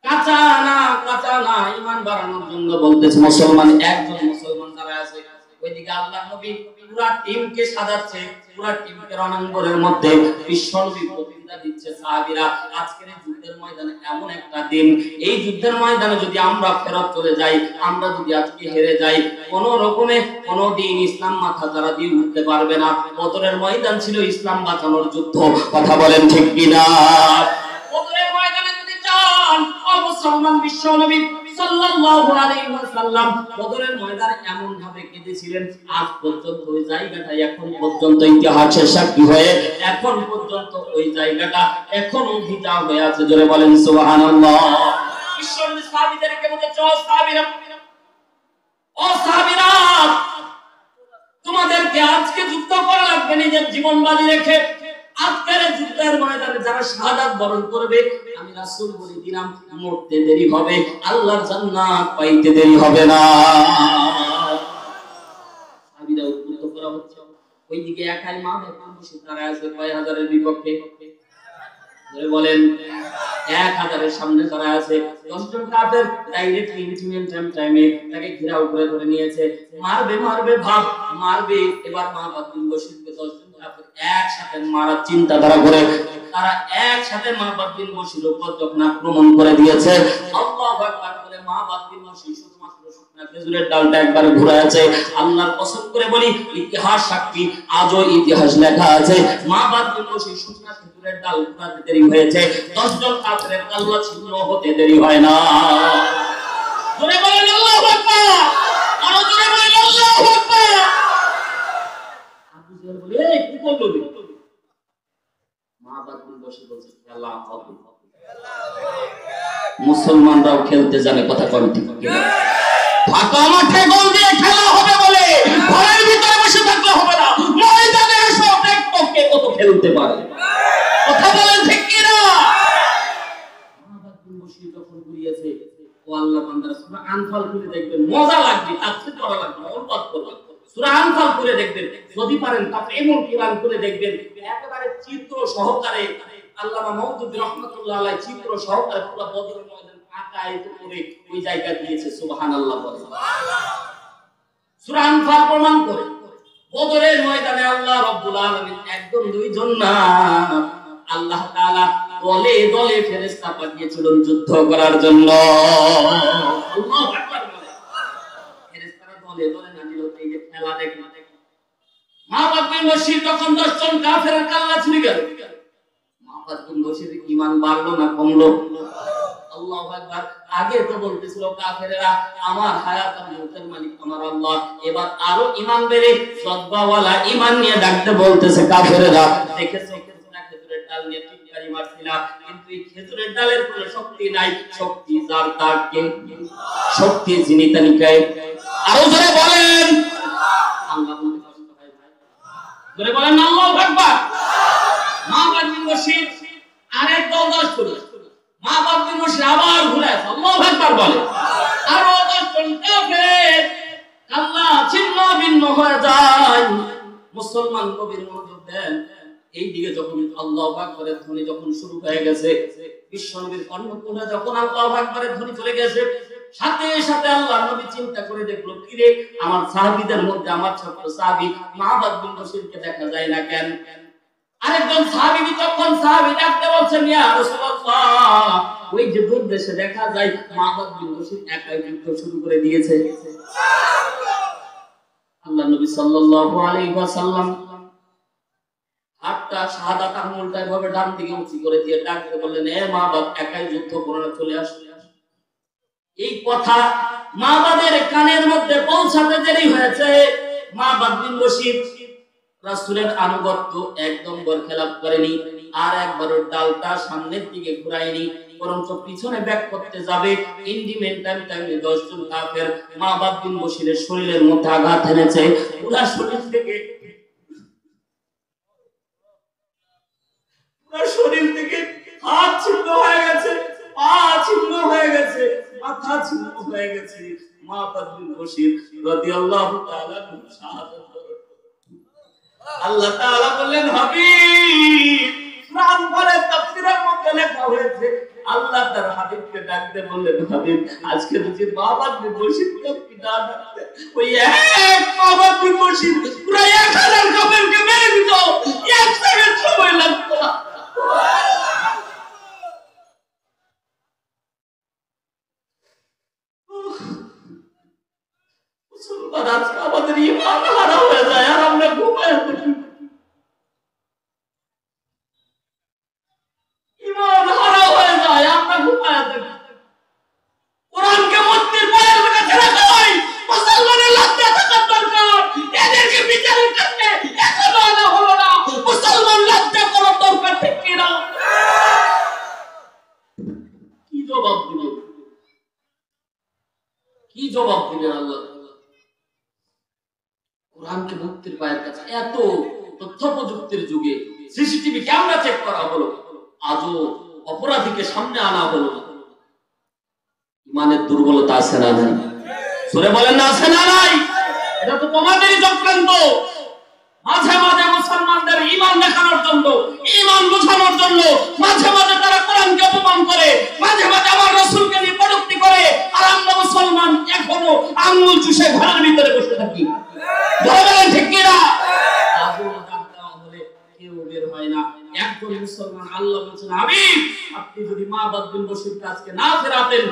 S1: কাঁচা না, কাঁচা না, ঈমান বাড়ানোর জন্য বলতেছে। মুসলমান একজন মুসলমান যারা আছে, ওইদিকে আল্লাহর নবী পুরা টিমকে সাজাচ্ছে, পুরা টিমকে রণাঙ্গনের মধ্যে বিশ্বনবী বক্তৃতা দিচ্ছে। সাহাবীরা, আজকের এই যুদ্ধের ময়দানে এমন একটা দিন, এই যুদ্ধের ময়দানে যদি আমরা ফেরত চলে যাই, আমরা যদি আজকে হেরে যাই, কোন রকমে কোনদিন ইসলাম মাথা তারা দিয়ে উঠতে পারবে না। বদরের ময়দান ছিল ইসলাম বাঁচানোর যুদ্ধ। কথা বলেন ঠিক কিনা? বদরের ময়দানে যদি যান, ও মুসলমান, বিশ্বনবী সাল্লাল্লাহু আলাইহি ওয়াসাল্লাম বদরের ময়দানে এমন ভাবে কেঁদেছিলেন, আজ পর্যন্ত ওই জায়গাটা এখন পর্যন্ত ইতিহাসের সাক্ষী হয়ে এখন পর্যন্ত ওই জায়গাটা এখনো ভিজা হয়ে আছে। জোরে বলেন সুবহানাল্লাহ। বিশ্বনবী সাহাবীদেরকে বলতে, চল সাহাবীরা, ও সাহাবীরা, তোমাদেরকে আজকে যুদ্ধ করা লাগবে নিজের জীবন বাজি রেখে। আজকের যুদ্ধের ময়দানে যারা শাহাদাত বরণ করবে, আমি রাসূল বলে দিলাম, মরতে দেরি হবে, আল্লাহর জান্নাত পাইতে দেরি হবে না। সাহাবীরা উদ্বুদ্ধ করা হচ্ছে, ওইদিকে একাই মাহবাব বিন বশির তারা আছে কয় হাজারের বিপক্ষে। ধরে বলেন, 1000-এর সামনে তারা আছে। 10 জন কাফের ডাইরেক্টলি বিটুইন টাইমে তাকে ঘেরাও করে ধরে নিয়েছে, মারবে মারবে ভাব, মারবে। এবার মাহবাব বিন বশিরকে 10 জন কাফের একসাথে মারার চিন্তাধারা করে তারা একসাথে মাহবাব বিন বশির উপর যখন আক্রমণ করে দিয়েছে, আল্লাহু আকবার বলে মাহবাব বিন বশির শুধুমাত্র শুকনা খেজুরের ডালটা একবার ঘুরাইছে। আল্লাহর কসম করে বলি, ইতিহাস সাক্ষী, আজও ইতিহাস লেখা আছে, মাহবাব বিন বশির শুকনা খেজুরের ডাল ঘুরাতে দেরি হয়েছে, 10 জন কাফেরের কাল্লা ছিন্ন হতে দেরি হয় না। জোরে বলেন আল্লাহু আকবার, আরো জোরে বলেন আল্লাহু আকবার। আবু জাহেল বলে, এই কি বলবি? মাহবাব বিন বশির বলছে, আল্লাহ হবে। মুসলমানরাও খেলতে জানে, কথা কম ঠিক কিনা? ফাঁকা মাঠে গোল দিয়ে খেলা হবে বলে ঘরের ভিতরে বসে থাকলে হবে না, ময়দানে এসো, দেখো কে কত খেলতে পারে। কথা বলেন ঠিক কিনা? মাহবাব বিন বশির যখন ঘুরিয়েছে, ও আল্লাহ বান্দারা, সুরা আনফাল খুলে দেখবেন, মজা লাগবে, আজকে করা লাগবে, অল্প করবে। সূরা আনফাল করে দেখবেন, যদি পারেন তাফসীরুল কুরআন করে দেখবেন, একেবারে চিত্র সহকারে আল্লামা মাওদুদী রাহমাতুল্লাহ আলাইহি চিত্র সহকারে পুরো বদরের ময়দান আঁকায়িত করে ওই জায়গা দিয়েছে। সুবহানাল্লাহ বলেন। সূরা আনফাল প্রমাণ করে বদরের ময়দানে আল্লাহ রাব্বুল আলামিন একদম দুইজন না, আল্লাহ তাআলা দলে দলে ফেরেশতা পাঠিয়েছিলেন যুদ্ধ করার জন্য। আল্লাহু আকবার। ফেরেশতারা দলে দলে নাজিল হতে এই যে খেলা দেখেন, মাহবাব বিন বশীর তখন 10 জন কাফেরের কাল্লা ছিঁড়ে গেল। মাহবাব বিন বশীর ঈমান বাড়লো না কমলো? আল্লাহু আকবার। আগে তো বলতেছিল কাফেরেরা আমার হায়াত আর মউতের মালিক আমার আল্লাহ, এবার আরো ঈমান বেড়ে সদবাওয়ালা ঈমান নিয়ে ডাকতে বলতেছে কাফেরেরা। দেখেছো খেজুরের ডাল নিয়ে টিটকারি মারছিলা, কিন্তু এই খেজুরের ডালের কোনো শক্তি নাই, শক্তি যার তার কে, শক্তি যিনি তিনি কে। আরো জোরে বলেন আল্লাহ। বলতে কষ্ট হয় ভাই, জোরে বলেন আল্লাহু আকবার। মাহবাব বিন বশীর আরেক দল 10 জন, মাহবাব বিন বশীর আবার ঘুরে আসে, আল্লাহু আকবার বলে। আরো 10 জন কাফের কাল্লা ছিন্ন ভিন্ন হয়ে যায়। মুসলমান কবির মনোযোগ দেন, এই দিকে যখন আল্লাহু আকবারের ধ্বনি যখন শুরু হয়ে গেছে, বিশ্বনবীর কর্ণকুলে যখন আল্লাহু আকবারের ধ্বনি চলে গেছে, সাথে সাথে আল্লাহর নবী চিন্তা করে দেখলো, কি রে আমার সাহাবীদের মধ্যে আমার ছোট সাহাবী মাহবাব বিন বশীরকে দেখা যায় না কেন? আরেকজন সাহাবী তখন সাহাবী ডাকতে বলছেন, ইয়া রাসূলুল্লাহ, ওই যে দূর দেশে দেখা যায় মাহবাব বিন বশীর একাই যুদ্ধ শুরু করে দিয়েছে। আল্লাহ নবী সাল্লাল্লাহু আলাইহি ওয়াসাল্লাম হাতটা শাহাদাত আঙ্গুলটা এভাবে ডান দিকে উঁচু করে দিয়ে ডাকতে বললেন, এ মাহবাব, একাই যুদ্ধ করে না, চলে আসো। এই কথা মাহবাবের কানের মধ্যে পৌঁছাতে দেরি হয়েছে। মাহবাব বিন বশীর রাসূলের আনুগত্য একদম বরখেলাপ করেনি, আর একবারও ডালটা সামনের দিকে ঘুরায়নি, বরঞ্চ পিছনে ব্যাক করতে যাবে। ইন্ডিমেন্ট টাইমে 10 জন কাফের মাহবাব বিন বশীরের শরীরের মধ্যে আঘাত এনেছে। পুরো শরীর থেকে হাত ছিন্ন হয়ে গেছে, পা ছিন্ন হয়ে গেছে, মাথা ছিন্ন হয়ে গেছে। মাহবাব বিন বশীর রাদিয়াল্লাহু তাআলা শাহাদাত। আল্লাহ তাআলা বললেন, হাবিব, কোরআন পড়ে তাফসীরের মধ্যে লেখা হয়েছে, আল্লাহ তার হাবিবকে ডাকতে বললেন, হাবিব, আজকে যদি মাহবাব বিন বশীরকে কি না ডাকতে, ওই এক মাহবাব বিন বশীর পুরো 1000 কাফেরকে মেরে দিত, এক সেকেন্ড সময় লাগতো না। আজকে আমাদের ঈমান হারা হয়ে যায় আর আমরা ঘুমায় থাকি। ঈমান হারা হয়ে যায়, আমরা ঘুমায় থাকি। কোরআনকে মূর্তির পায়ের কাছে রাখা হয়, মুসলমানের লজ্জা থাকার দরকার। এদেরকে বিচারের কাছে এখনো আনা হলো না, মুসলমান লজ্জা করার দরকার, ঠিক কি না? কি জবাব দিবেন, কি জবাব দিবেন আল্লাহ? কোরআনকে মুক্তির পায়ের কাছে, এত তথ্য প্রযুক্তির যুগে সিসিটিভি ক্যামেরা চেক করা হলো, আজও অপরাধীকে সামনে আনা হলো না। ইমানের দুর্বলতা আছে না নাই? সরে বলেন না, আছে না নাই? এটা তো তোমাদেরই চক্রান্ত। মাঝে মাঝে মুসলমানদের ইমান দেখানোর জন্য, ইমান বোঝানোর জন্য মাঝে মাঝে তারা কোরআনকে অপমান করে, মাঝে মাঝে আমার রাসূলকে নিয়ে কটূক্তি করে, আর আমরা মুসলমান এখনো আঙ্গুল চুষে ঘরের ভিতরে বসে থাকি। ঠিক কিনা? কেউ বের হয় না। একজন মুসলমান আল্লাহ বলছেন, হাবিব, আপনি যদি মাহবাব বিন বশীরকে আজকে না ফেরাতেন,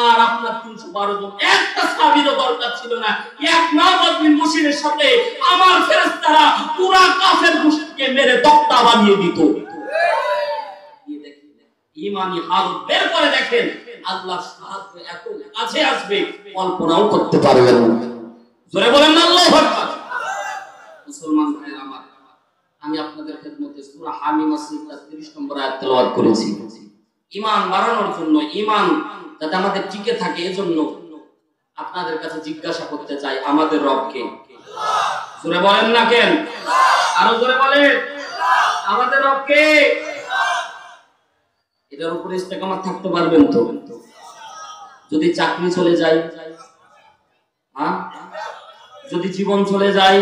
S1: আর আপনার 312 জন, একটা সাহাবীরও দরকার ছিল না। এক মাহবাব বিন বশীরের সাথে আমার ফেরেশতারা পুরা কাফের মুশরিককে মেরে তক্তা বানিয়ে দিত। ঈমানি হালত বের করে দেখেন, আল্লাহর সাহায্য এত কাছে আসবে কল্পনাও করতে পারবেন না। জোরে বলেন আল্লাহু আকবার। মুসলমান ভাইরা আমার, আমি আপনাদের খেদমতে সূরা হামিম 30 নম্বর আয়াত তেলাওয়াত করেছি। ঈমান বাড়ানোর জন্য, ঈমান যাতে আমাদের টিকে থাকে, এজন্য আপনাদের কাছে জিজ্ঞাসা করতে চাই, আমাদের রব কে? আল্লাহ। জোরে বলেন না কেন? আরো জোরে বলেন, আমাদের রব কে? আল্লাহ। এটার উপরে ইস্তেকামত থাকতে পারবেন তো? যদি চাকরি চলে যায়, হ্যাঁ, যদি জীবন চলে যায়,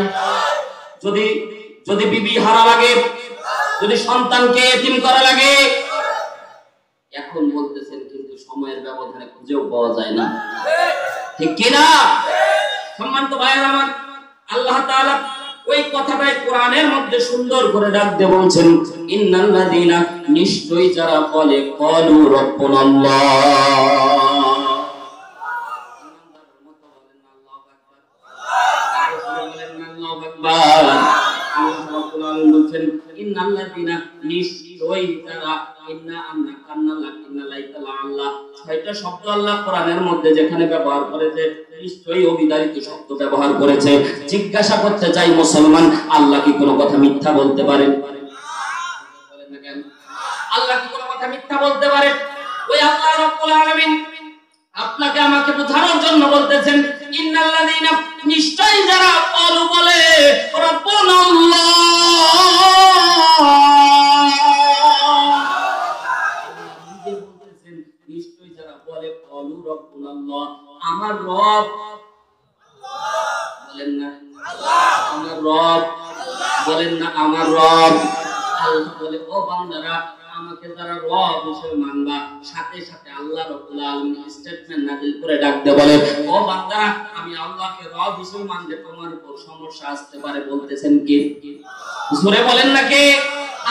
S1: যদি যদি বিবি হারা লাগে, যদি সন্তানকে এতিম করা লাগে, এখন বলতেছেন কিন্তু সময়ের ব্যবধানে খুঁজেও পাওয়া যায় না, ঠিক কিনা? সম্মানিত ভাইয়েরা আমার, আল্লাহ তাআলা ওই কথাটাই কোরআনের মধ্যে সুন্দর করে ডাক দিয়ে বলছেন, ইন্নাল্লাযীনা, নিশ্চয়ই যারা বলে ক্বালু রাব্বুনাল্লাহ, ইমানদারের মতো বলেন আল্লাহু আকবার, বলেন আল্লাহু আকবার। আল্লাহ রাব্বুল আলামিন বলছেন ইন্নাল্লাযীনা, নিশ্চয়ই যারা, ইন্না, আন্না, কান্না, লাকিন্না, লাইতালা, আল্লাহ, ছয়টা শব্দ আল্লাহ কোরআনের মধ্যে যেখানে ব্যবহার করেছে নিশ্চয়ই অবিধারিত শব্দ ব্যবহার করেছে। জিজ্ঞাসা করতে চাই মুসলমান, আল্লাহ কি কোনো কথা মিথ্যা বলতে পারে? বলেন না কেন? আল্লাহ কি কোনো কথা মিথ্যা বলতে পারে? ওই আল্লাহ রাব্বুল আলামিন আপনাকে আমাকে বোঝানোর জন্য বলতেছেন, ইন্নাল্লাযীনা, নিশ্চয়ই যারা ক্বালু বলে রাব্বুনাল্লাহ, নিশ্চয়ই যারা বলে ক্বালু রাব্বুনাল্লাহ, আমার রব, বলেন না আমার রব, বলেন না আমার রব। আল্লাহ বলে, ও বান্দারা, আমাকে যারা রব হিসেবে মানবা, সাথে সাথে আল্লাহ রাব্বুল আলামিন স্টেটমেন্ট নাযিল করে ডাকতে বলে, ও বান্দারা, আমি আল্লাহকে রব হিসেবে মানলে তোমার উপর সমস্যা আসতে পারে। বলতেছেন কি? জোরে বলেন না কে?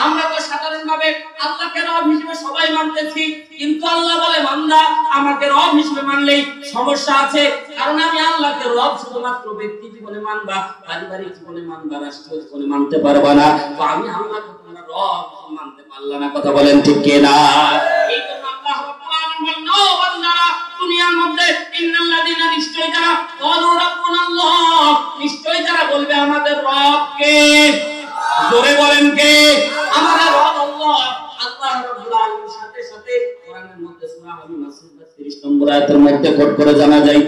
S1: আমরা তো সাধারণভাবে আল্লাহকে রব হিসেবে সবাই মানতেছি, কিন্তু আল্লাহ বলে, বান্দা, আমাকে রব হিসেবে মানলেই সমস্যা আছে। কারণ আমি আল্লাহকে রব শুধুমাত্র ব্যক্তি জীবনে মানবা, পারিবারিক জীবনে মানবা, রাষ্ট্রীয় জীবনে মানতে পারবা না। তো আমি আল্লাহকে তোমরা রব মানতে পারলা না। কথা বলেন ঠিক কিনা? এই জন্য আল্লাহ রাব্বুল আলামিন বলেন, ও বান্দারা, দুনিয়ার মধ্যে ইন্নাল্লাযীনা, নিশ্চয়ই যারা ক্বালু রাব্বুনাল্লাহ, নিশ্চয়ই যারা বলবে আমাদের রব কে। জোরে বলেন কে? আমাদের রব আল্লাহ। আল্লাহ রাব্বুল আলামিনের সাথে সাথে কোরআনের মধ্যে সূরা আল-মাসিদ 30 নম্বর আয়াতের মধ্যে কোট করে জানা যায়,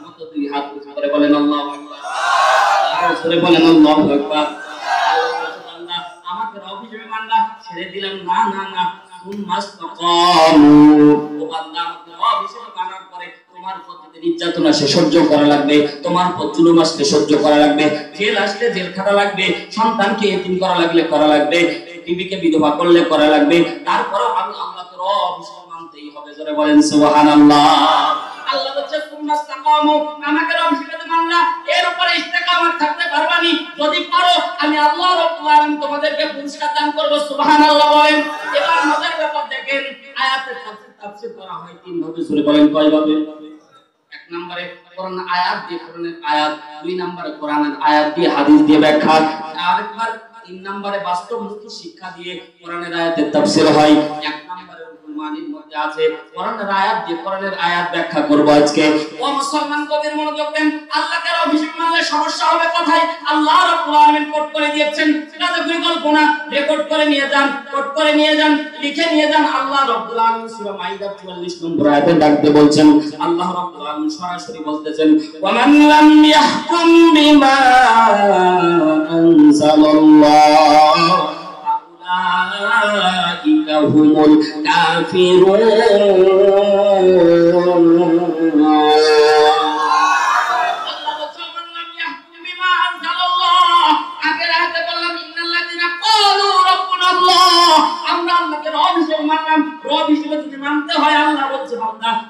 S1: মতো দুই হাত উঁচু করে বলেন আল্লাহু আকবার, আর জোরে বলেন আল্লাহু আকবার। আল্লাহ আমাকে রব হিসেবে মানলা, ছেড়ে দিলাম না না না, সুম্মাস্তাকামু, ও বান্দা, আমাকে রব হিসেবে মানার পরে তোমার প্রতি নির্যাতন আসে সহ্য করা লাগবে, তোমার উপর জুলুম আসলে সহ্য করা লাগবে, জেল আসলে জেল খাটা লাগবে, সন্তানকে এতিম করা লাগলে করা লাগবে, বিবিকে বিধবা করলে করা লাগবে, তারপরেও আমি আল্লাহকে রব হিসেবে মানতেই হবে। জোরে বলেন সুবহানাল্লাহ। আল্লাহ বলছে সুম্মাস্তাকামু, আমাকে রব হিসেবে মানলা, এর উপরে ইস্তেকামত থাকতে পারবানি, যদি পারো আমি আল্লাহ রাব্বুল আলামিন তোমাদেরকে পুরস্কার দান করব। সুবহানাল্লাহ বলেন। এবার মজার ব্যাপার দেখেন, আয়াতের তাফসীর করা হয় তিন ভাবে। জোরে বলেন কয় ভাবে? এক নম্বরে কোরআন আয়াত দিয়ে কোরআনের আয়াত, দুই নম্বরে কোরআনের আয়াত দিয়ে হাদিস দিয়ে ব্যাখ্যা, আরেকবার তিন নম্বরে বাস্তবমুখী শিক্ষা দিয়ে কোরআনের আয়াতের তাফসীর হয়। এক নম্বরে মানির মধ্যে আছে কোরআনের আয়াত দিয়ে কোরআনের আয়াত ব্যাখ্যা করব আজকে। ও মুসলমান, গভীর মনোযোগ দেন। আল্লাহকে রব হিসেবে মানলে সমস্যা হবে কোথায়? আল্লাহ রাব্বুল আলামিন কোট করে দিয়েছেন, এটা তো বিকল্প না। রেকর্ড করে নিয়ে যান, কোট করে নিয়ে যান, লিখে নিয়ে যান। আল্লাহ রাব্বুল আলামিন সূরা মাইদা 44 নম্বর আয়াতে ডাকতে বলছেন, আল্লাহ রাব্বুল আলামিন সরাসরি বলতেছেন, ওয়া মান লাম ইয়াহকুম বিমা আনজালাল্লাহ ফাউলাইকা হুমুল কাফিরুন।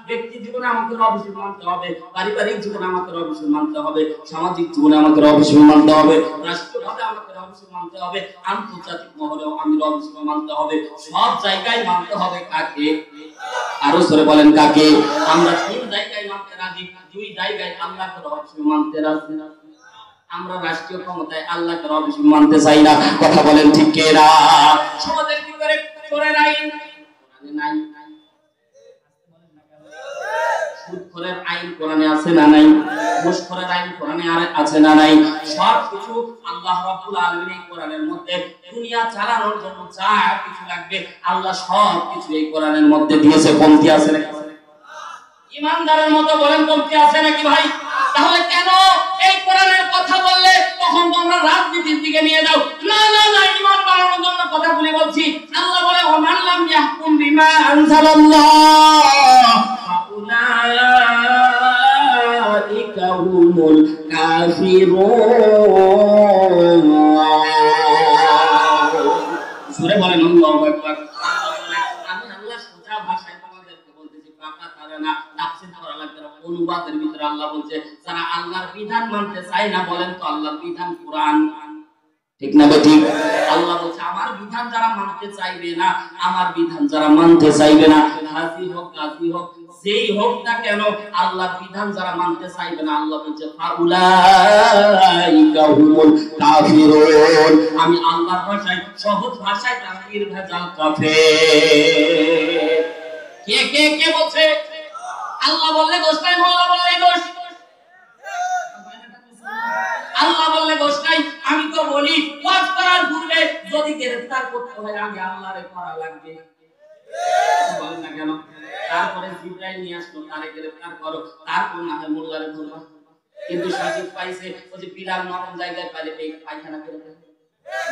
S1: ব্যক্তি জীবনে আমাকে রব হিসেবে মানতে হবে, পারিবারিক জীবনে আমাকে রব হিসেবে মানতে হবে, সামাজিক জীবনে আমাকে রব হিসেবে মানতে হবে, রাষ্ট্রীয়ভাবে আমাকে রব হিসেবে মানতে হবে, আন্তর্জাতিক মহলেও আমি রব হিসেবে মানতে হবে। সব জায়গায় মানতে হবে কাকে? আরো জোরে বলেন কাকে? আমরা তিন জায়গায় মানতে রাজি, দুই জায়গায় আল্লাহকে রব হিসেবে মানতে রাজি। আমরা রাষ্ট্রীয় ক্ষমতায় আল্লাহকে রব হিসেবে মানতে চাই না। কথা বলেন ঠিক কিনা? সমাজের ভিতরে চোরের আইন কোরআনে নাই, সুদখোরের আইন কোরআনে আছে না নাই, ঘুষখোরের আইন কোরআনে আছে না নাই, সব কিছু আল্লাহ রাব্বুল আলামিন এই কোরআনের মধ্যে দুনিয়া চালানোর জন্য যা কিছু লাগবে আল্লাহ সব কিছু এই কোরআনের মধ্যে দিয়েছে। কমতি আছে নাকি? ইমানদারের মতো বলেন কমতি আছে নাকি ভাই? তাহলে কেন এই কোরআনের কথা বললে তখন তোমরা রাজনীতির দিকে নিয়ে যাও? না না না, ঈমান বাড়ানোর জন্য কথাগুলি বলছি। আল্লাহ বলে, ওয়া মান লাম ইয়াহকুম বিমা আনজালাল্লাহ আল্লাহু আকবার। আমি আল্লাহ সোজা ভাষায় তোমাদেরকে বলতেছি, পাকা তারা না তাফসীর করা লাগবে না। অনুবাদের ভিতরে আল্লাহ বলছে যারা আল্লাহর বিধান মানতে চায় না, বলেন তো আল্লাহর বিধান কোরআন, ঠিক না ঠিক? আল্লাহ বলছে আমার বিধান যারা মানতে চাইবে না, আমার বিধান যারা মানতে চাইবে না, হাজি হোক গাজী হোক যেই হোক না কেন, আল্লাহর বিধান যারা মানতে চাইবে না, আল্লাহ বলছে ফাউলাইকা হুমুল কাফিরুন। আমি আল্লাহর ভাষায়, সহজ ভাষায় তাফসীর ভেজাল কাফের। কে কে কে বলছে? আল্লাহ বললে দোষ নাই, মোল্লা বললেই দোষ। আল্লাহ বললে দোষ নাই। আমি তো বলি ওয়াজ করার পূর্বে যদি গ্রেফতার করতে হয় আগে আল্লাহরে করা লাগবে, বলেন না কেন? তারপরে জিবরাইল নিয়ে আসলো, তারে গ্রেফতার করো, তারপর না হয় মোল্লারে ধরবা। কিন্তু সুযোগ পাইছে ওই যে বিলাল নরম জায়গায় পাইলে পায়খানা করে দেয়,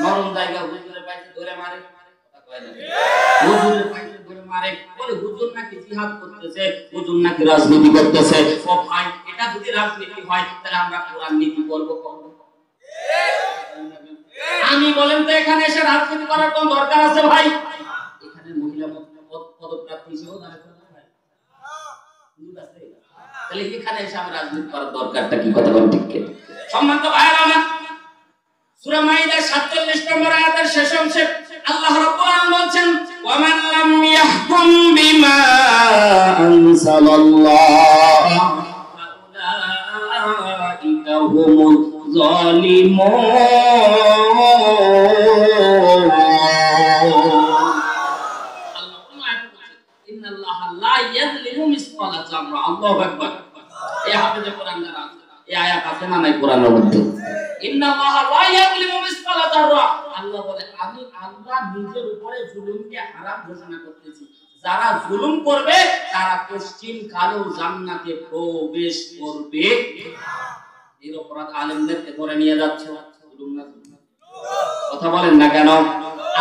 S1: নরম জায়গা হুজুরের পাইছে ধরে মারে, কথা কয় না, হুজুরের পাইছে ধরে মারে, বলে হুজুর নাকি জিহাদ করতেছে, হুজুর নাকি রাজনীতি করতেছে। ও ভাই, এটা যদি রাজনীতি হয় তাহলে আমরা কোরআন নীতি করব কখন? আমি বলেন তো এখানে এসে রাজনীতি করার কোন দরকার আছে ভাই? এখানে মহিলা পদপ্রার্থী হিসেবে দাঁড়াতে ভাই, তাহলে এখানে এসে আমি রাজনীতি করার দরকারটা কি? কথা বলেন ঠিক কি? সম্মানিত ভাইরা আমার, সূরা মাইদার 47 নম্বর আয়াতের শেষ অংশে আল্লাহ রাব্বুল আলামিন বলছেন ওয়া মান লাম ইয়াহকুম বিমা আনসালাল্লাহ ফাউলাইকা হুমুজ জালিমুন। ইন্নাল্লাহা লা ইয়াযলিমু মিসকালা যাররা। আল্লাহু আকবার। এই হাফেজে কোরআন দ্বারা এই আয়াত আছে না নাই কোরআনের মধ্যে? ইন্নাল্লাহা লা ইয়াযলিমু মিসকালা যাররা। আল্লাহ বলে আমি আল্লাহ নিজের উপরে জুলুমকে হারাম ঘোষণা করতেছি। যারা জুলুম করবে তারা কোশ্চিন কালেও জান্নাতে প্রবেশ করবে। এর অপরাধ আলেমদেরকে ধরে নিয়ে যাচ্ছে, জুলুম না? কথা বলেন না কেন?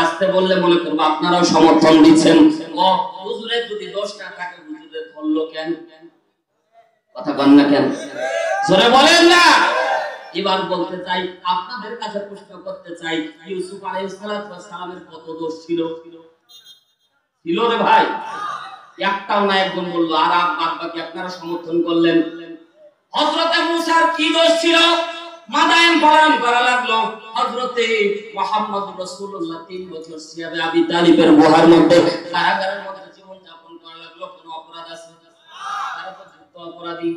S1: আসতে বললে মনে করব আপনারাও সমর্থন দিচ্ছেন। ও হুজুরের যদি দোষ না থাকে হুজুরের ধরলো কেন? কথা বলেন না কেন? জোরে বলেন না। এবার বলতে চাই, আপনাদের কাছে প্রশ্ন করতে চাই, ইউসুফ আলাইহিস সালামের কত দোষ ছিল? ছিল রে ভাই? একটাও না। একজন বলল, আর বাদ বাকি আপনারা সমর্থন করলেন। হযরতে মুসার কি দোষ ছিল? মাদায়েন বয়ান করা লাগলো। হযরতে মুহাম্মদ রাসূলুল্লাহ 3 বছর সিয়াবে আবি তালিবের গুহার মধ্যে কারাগারের মধ্যে জীবন যাপন করা লাগলো। কোনো অপরাধ আছে? তারা তো যুদ্ধ অপরাধী।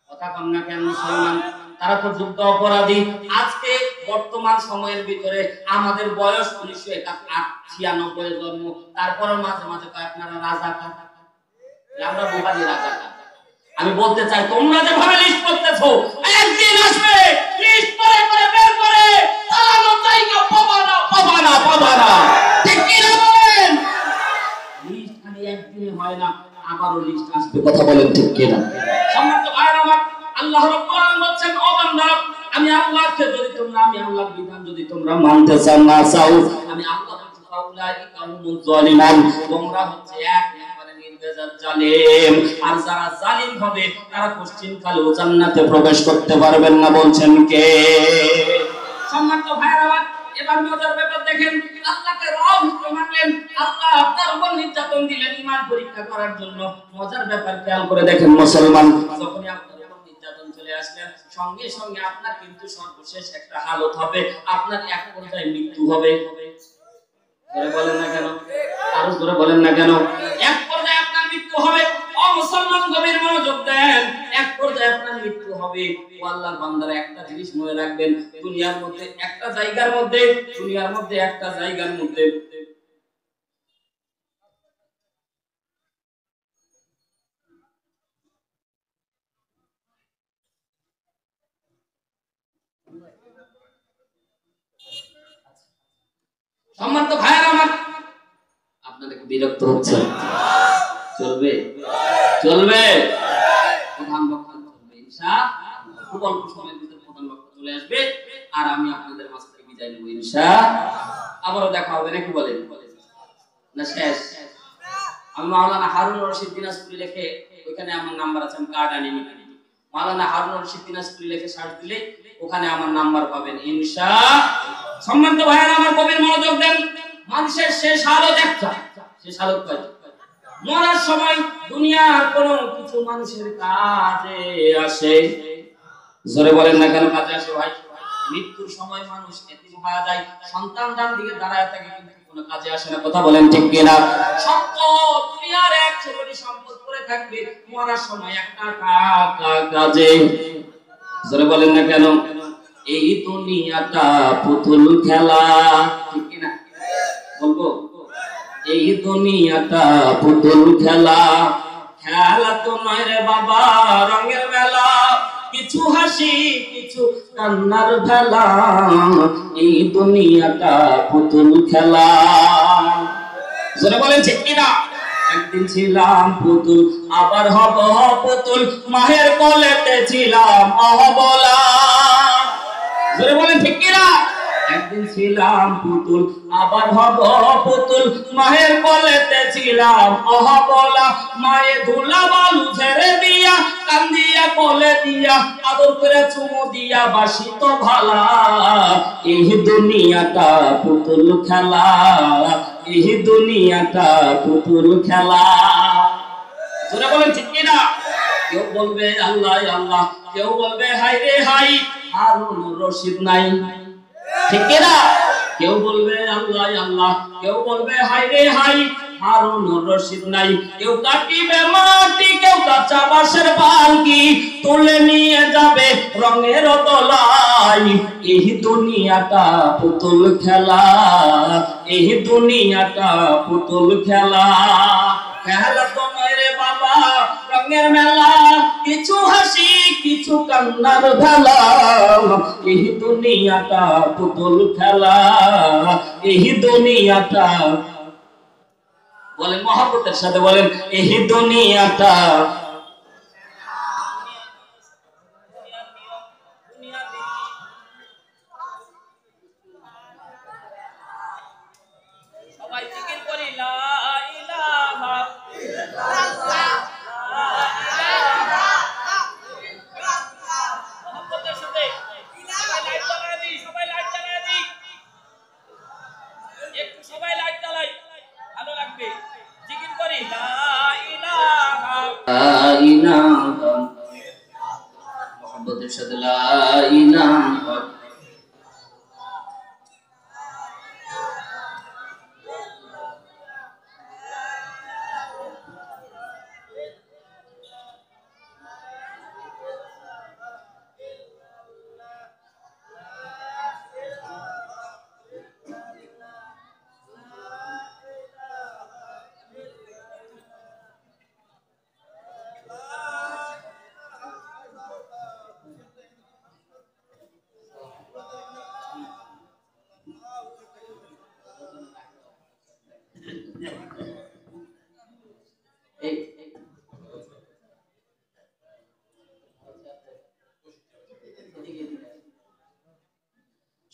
S1: কথা কম না কেন মুসলমান? তারা তো যুদ্ধ অপরাধী। আজকে বর্তমান সময়ের ভিতরে আমাদের বয়স 1996 জন্ম, তারপরে মাঝে মাঝে আপনারা রাজাকার, আমরা বোকারি রাজাকার। আমি বলতে চাই তোমরা যেভাবে লিস্ট করতেছো, একদিন আসবে লিস্ট করে করে বের করে চালানো জায়গা পাবা না। ঠিক কি না বলেন? লিস্ট খালি একদিনে হয় না, আবারও লিস্ট আসবে। কথা বলেন ঠিক কি না? সম্মানিত ভাইরা আমার, আল্লাহ রাব্বুল আলামিন বলেন ও বান্দা, আমি আল্লাহকে যদি তোমরা, আমি আল্লাহর বিধান যদি তোমরা মানতে চাও না চাও, আমি আল্লাহ বলছি ফাউলাইকা হুমুজ জালিমুন। তোমরা হচ্ছে এক জালিম। আর যারা জালিম হবে তারা কোশ্চিন কালেও জান্নাতে প্রবেশ করতে পারবেন না। বলছেন কে? সম্মানিত ভাইরা আমার, এবার মজার ব্যাপার দেখেন। আল্লাহকে রব হিসেবে মানলেন, আল্লাহ আপনার উপর নির্যাতন দিলেন ঈমান পরীক্ষা করার জন্য। মজার ব্যাপার খেয়াল করে দেখেন মুসলমান, যখনই আপনার উপর নির্যাতন চলে আসবে সঙ্গে সঙ্গে আপনার কিন্তু সর্বশেষ একটা হালত হবে, আপনার এক পর্যায়ে মৃত্যু হবে। জোরে বলেন না কেন? আরো জোরে বলেন না কেন? এক পর্যায়ে আপনার মৃত্যু হবে। ও মুসলমান, গভীর মনোযোগ দেন। এক পর্যায়ে আপনার মৃত্যু হবে। ও আল্লাহর বান্দারা, একটা জিনিস মনে রাখবেন, দুনিয়ার মধ্যে একটা জায়গার মধ্যে, দুনিয়ার মধ্যে একটা জায়গার মধ্যে সম্মানিত ভাইরা আমার, আপনাদের বিরক্ত হচ্ছে? চলবে চলবে প্রধান বক্তা চলবে ইনশাআল্লাহ। খুব অল্প সময়ের ভিতরে প্রধান বক্তা চলে আসবে আর আমি আপনাদের মাঝ থেকে বিদায় নেব ইনশাআল্লাহ। আবারও দেখা হবে নাকি বলেন? না শেষ? আমি মাওলানা হারুন রশিদ দিনাজপুরি লিখে, ওখানে আমার নাম্বার আছে, আমি কার্ড আনিনি। মাওলানা হারুন রশিদ দিনাজপুরি লিখে সার্চ দিলে ওখানে আমার নাম্বার পাবেন ইনশাআল্লাহ। সম্মানিত ভাইরা আমার, কবির মনোযোগ দেন। মানুষের শেষ হালত একটা, শেষ হালত কয়টা? মরার সময় দুনিয়ার কোনো কিছু মানুষের কাজে আসে? জোরে বলেন না কেন কাজে আসে ভাই? মৃত্যুর সময় মানুষ এতিম হয়ে যায়, সন্তান ডান দিকে দাঁড়ায় থাকে, কিন্তু কোনো কাজে আসে না। কথা বলেন ঠিক কিনা? সত্য, দুনিয়ার 100 কোটি সম্পদ করে থাকবে, মরার সময় একটা কাজে। জোরে বলেন না কেন? এই দুনিয়াটা পুতুল খেলা, ঠিক কিনা বলবো? এই দুনিয়াটা পুতুল খেলা, খেলা তো নয় রে বাবা রঙের মেলা, কিছু হাসি কিছু কান্নার ভেলা, এই দুনিয়াটা পুতুল খেলা। জোরে বলেন ঠিক কিনা? একদিন ছিলাম পুতুল, আবার হব পুতুল, মায়ের কোলেতে ছিলাম অবলা। জোরে বলেন ঠিক কিনা? একদিন ছিলাম পুতুল, আবার হব পুতুল, মায়ের কোলেতে ছিলাম অবলা। মায়ে ধুলা বালু ঝেড়ে দিয়া, কান্দিয়া কোলে দিয়া, আদর করে চুমু দিয়া বাসি তো ভালা, এই দুনিয়াটা পুতুল খেলা, এই দুনিয়াটা পুতুল খেলা। জোরে বলেন ঠিক কিনা? কেউ বলবে আল্লাহ আল্লাহ, কেউ বলবে হাই রে হাই, হারুন রশিদ নাই, ঠিক কিনা? কেউ বলবে আল্লাহ আল্লাহ, কেউ বলবে হাই রে হাই, হারুন রশিদ নাই। কেউ কাটিবে মাটি, কেউ কাঁচা বাঁশের বালকি, তুলে নিয়ে যাবে রঙের দোলাই, এই দুনিয়াটা পুতুল খেলা, এই দুনিয়াটা পুতুল খেলা। খেলা তো নয় রে বাবা রঙের মেলা, কিছু হাসি কিছু কান্নার ভেলা, এই দুনিয়াটা পুতুল খেলা, এই দুনিয়াটা। বলেন মহব্বতের সাথে বলেন, এই দুনিয়াটা। সবাই জিকির করি লা ইলাহা ইল্লাল্লাহ, মহব্বতের সাথে সবাই লাইট জ্বালায় দিই, সবাই লাইট জ্বালায় দিই, একটু সবাই লাইট জ্বালাই, ভালো লাগবে। জিকির করি লা ইলাহা ইল্লাল্লাহ, মহব্বতের সাথে লা ইলাহা।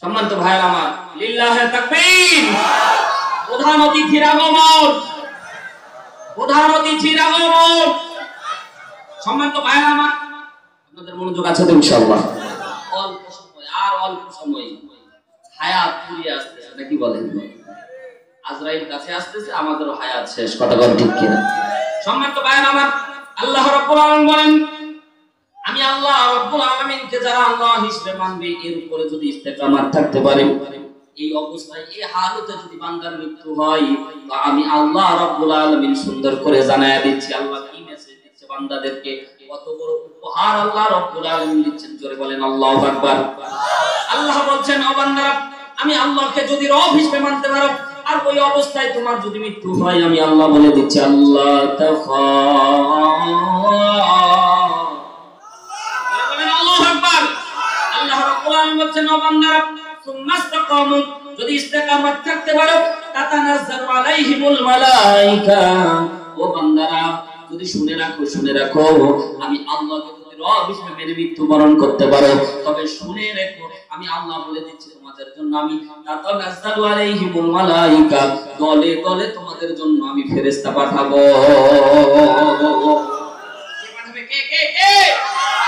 S1: সম্মানিত ভাইরা আমার, লিল্লাহে তাকবীর। প্রধান অতিথির আগমন, প্রধান অতিথির আগমন। সম্মানিত ভাইরা আমার, আপনাদের মনোযোগ আছে তো ইনশাআল্লাহ? অল্প সময়, আর অল্প সময় হায়াত ফুরিয়ে আসতেছে, নাকি বলেন? আজরাইল কাছে আসতেছে, আমাদেরও হায়াত শেষ। কথা বল ঠিক কিনা? সম্মানিত ভাইরা আমার, আল্লাহ রাব্বুল আলামিন বলেন, আমি আল্লাহ রাব্বুল আলামিনকে যারা আল্লাহ হিসেবে মানবে, এর উপরে যদি ইস্তেকামাত থাকতে পারে, এই অবস্থায় এই হালতে যদি বান্দার মৃত্যু হয়, তো আমি আল্লাহ রাব্বুল আলামিন সুন্দর করে জানায়া দিচ্ছি। আল্লাহ কি মেসেজ দিচ্ছে বান্দাদেরকে, কত বড় উপহার আল্লাহ রাব্বুল আলামিন দিচ্ছেন। জোরে বলেন আল্লাহু আকবার। আল্লাহ বলছেন, ও বান্দারা, আমি আল্লাহকে যদি রব হিসেবে মানতে পারো, আর ওই অবস্থায় তোমার যদি মৃত্যু হয়, আমি আল্লাহ বলে দিচ্ছি, আল্লাহ তাখা, আল্লাহ রাব্বুল আলামিন বলেন, ও বান্দারা, সুন্নাস্তাকামু, যদি ইস্তেকামত থাকতে পারো, তাতানাজ্জালু আলাইহিমুল মালায়েকা, ও বান্দারা যদি শুনে রাখো, আমি আল্লাহকে যদি রব হিসেবে মেনে মৃত্যুবরণ করতে পারো, তবে শুনে রেখো, আমি আল্লাহ বলে দিচ্ছি তোমাদের জন্য আমি তাতানাজ্জালু আলাইহিমুল মালায়েকা, দলে দলে তোমাদের জন্য আমি ফেরেশতা পাঠাবো। কে পাঠাবে? কে?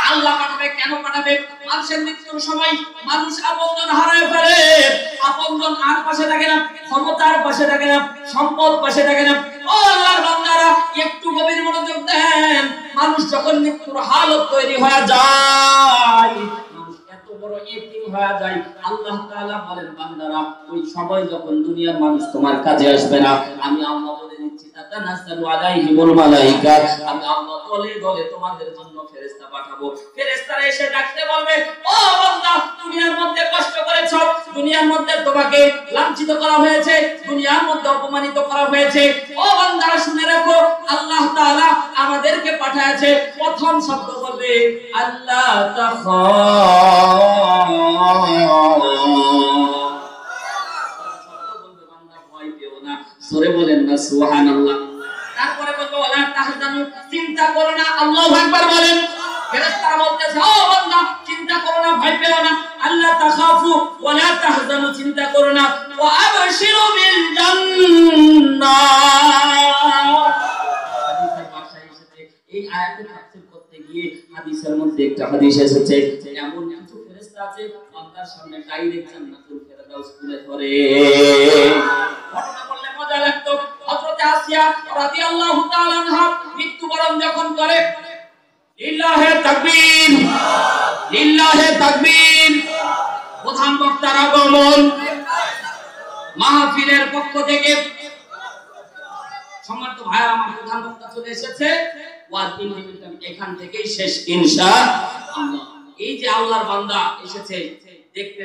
S1: আল্লাহ পাঠাবে। কেন পাঠাবে? মানুষের মৃত্যুর সময় মানুষ আপনজন হারায় ফেলে, আপনজন আর পাশে থাকে না, ক্ষমতার পাশে থাকে না, সম্পদ পাশে থাকে না। ও আল্লাহর বান্দারা, একটু গভীর মনোযোগ দেন। মানুষ যখন মৃত্যুর হালত তৈরি হয়ে যায়, বড় ইতিম হয়ে যায়, আল্লাহ তাআলা বলেন বান্দারা ওই সময় যখন দুনিয়ার মানুষ তোমার কাজে আসবে না, আমি আল্লাহ বলে দিচ্ছি তাতানাজ্জালু আলাইহিমুল মালাইকা, আমি আল্লাহ দলে দলে তোমাদের জন্য ফেরেশতা পাঠাবো। ফেরেশতারা এসে ডাকতে বলবে, ও বান্দা দুনিয়ার মধ্যে কষ্ট করেছো, দুনিয়ার মধ্যে তোমাকে লাঞ্ছিত করা হয়েছে, দুনিয়ার মধ্যে অপমানিত করা হয়েছে, ও বান্দারা শুনে রাখো আল্লাহ তাআলা আমাদেরকে পাঠিয়েছে। প্রথম শব্দ বলবে আল্লাহ তাখা, জোরে বলেন না সুবহানাল্লাহ। তারপরে বলবো ওয়ালা তাহজানু, চিন্তা করো না। আল্লাহু আকবার বলেন। ফেরেশতারা বলতেছে ও বান্দা চিন্তা করো না, ভয় পেও না। আল্লাহ তাখাফু ওয়ালা তাহজানু, চিন্তা করো না। ওয়া আবশিরু বিল জান্নাহ। হাদিসের ভাষায় এসেছে, এই আয়াতের তাফসীর করতে গিয়ে হাদিসের মধ্যে একটা হাদিস এসেছে যে এমন কিছু ফেরেশতা আছে বান্দার সামনে ডাইরেক্ট জান্নাতুল ফেরদাউস তুলে ধরে। ঘটনা বললে মজা লাগতো। হযরত আসিয়া রাদিয়াল্লাহু তাআলা আনহা মৃত্যুবরণ যখন করে, লিল্লাহে তাকবীর, লিল্লাহে তাকবীর, প্রধান বক্তার আগমন, মাহফিলের পক্ষ থেকে সম্মানিত ভাইরা আমার প্রধান বক্তা চলে এসেছে। ওয়াজ ইনভিটেশন এখান থেকেই শেষ ইনশাআল্লাহ। এই যে আল্লাহর বান্দা এসেছে দেখতে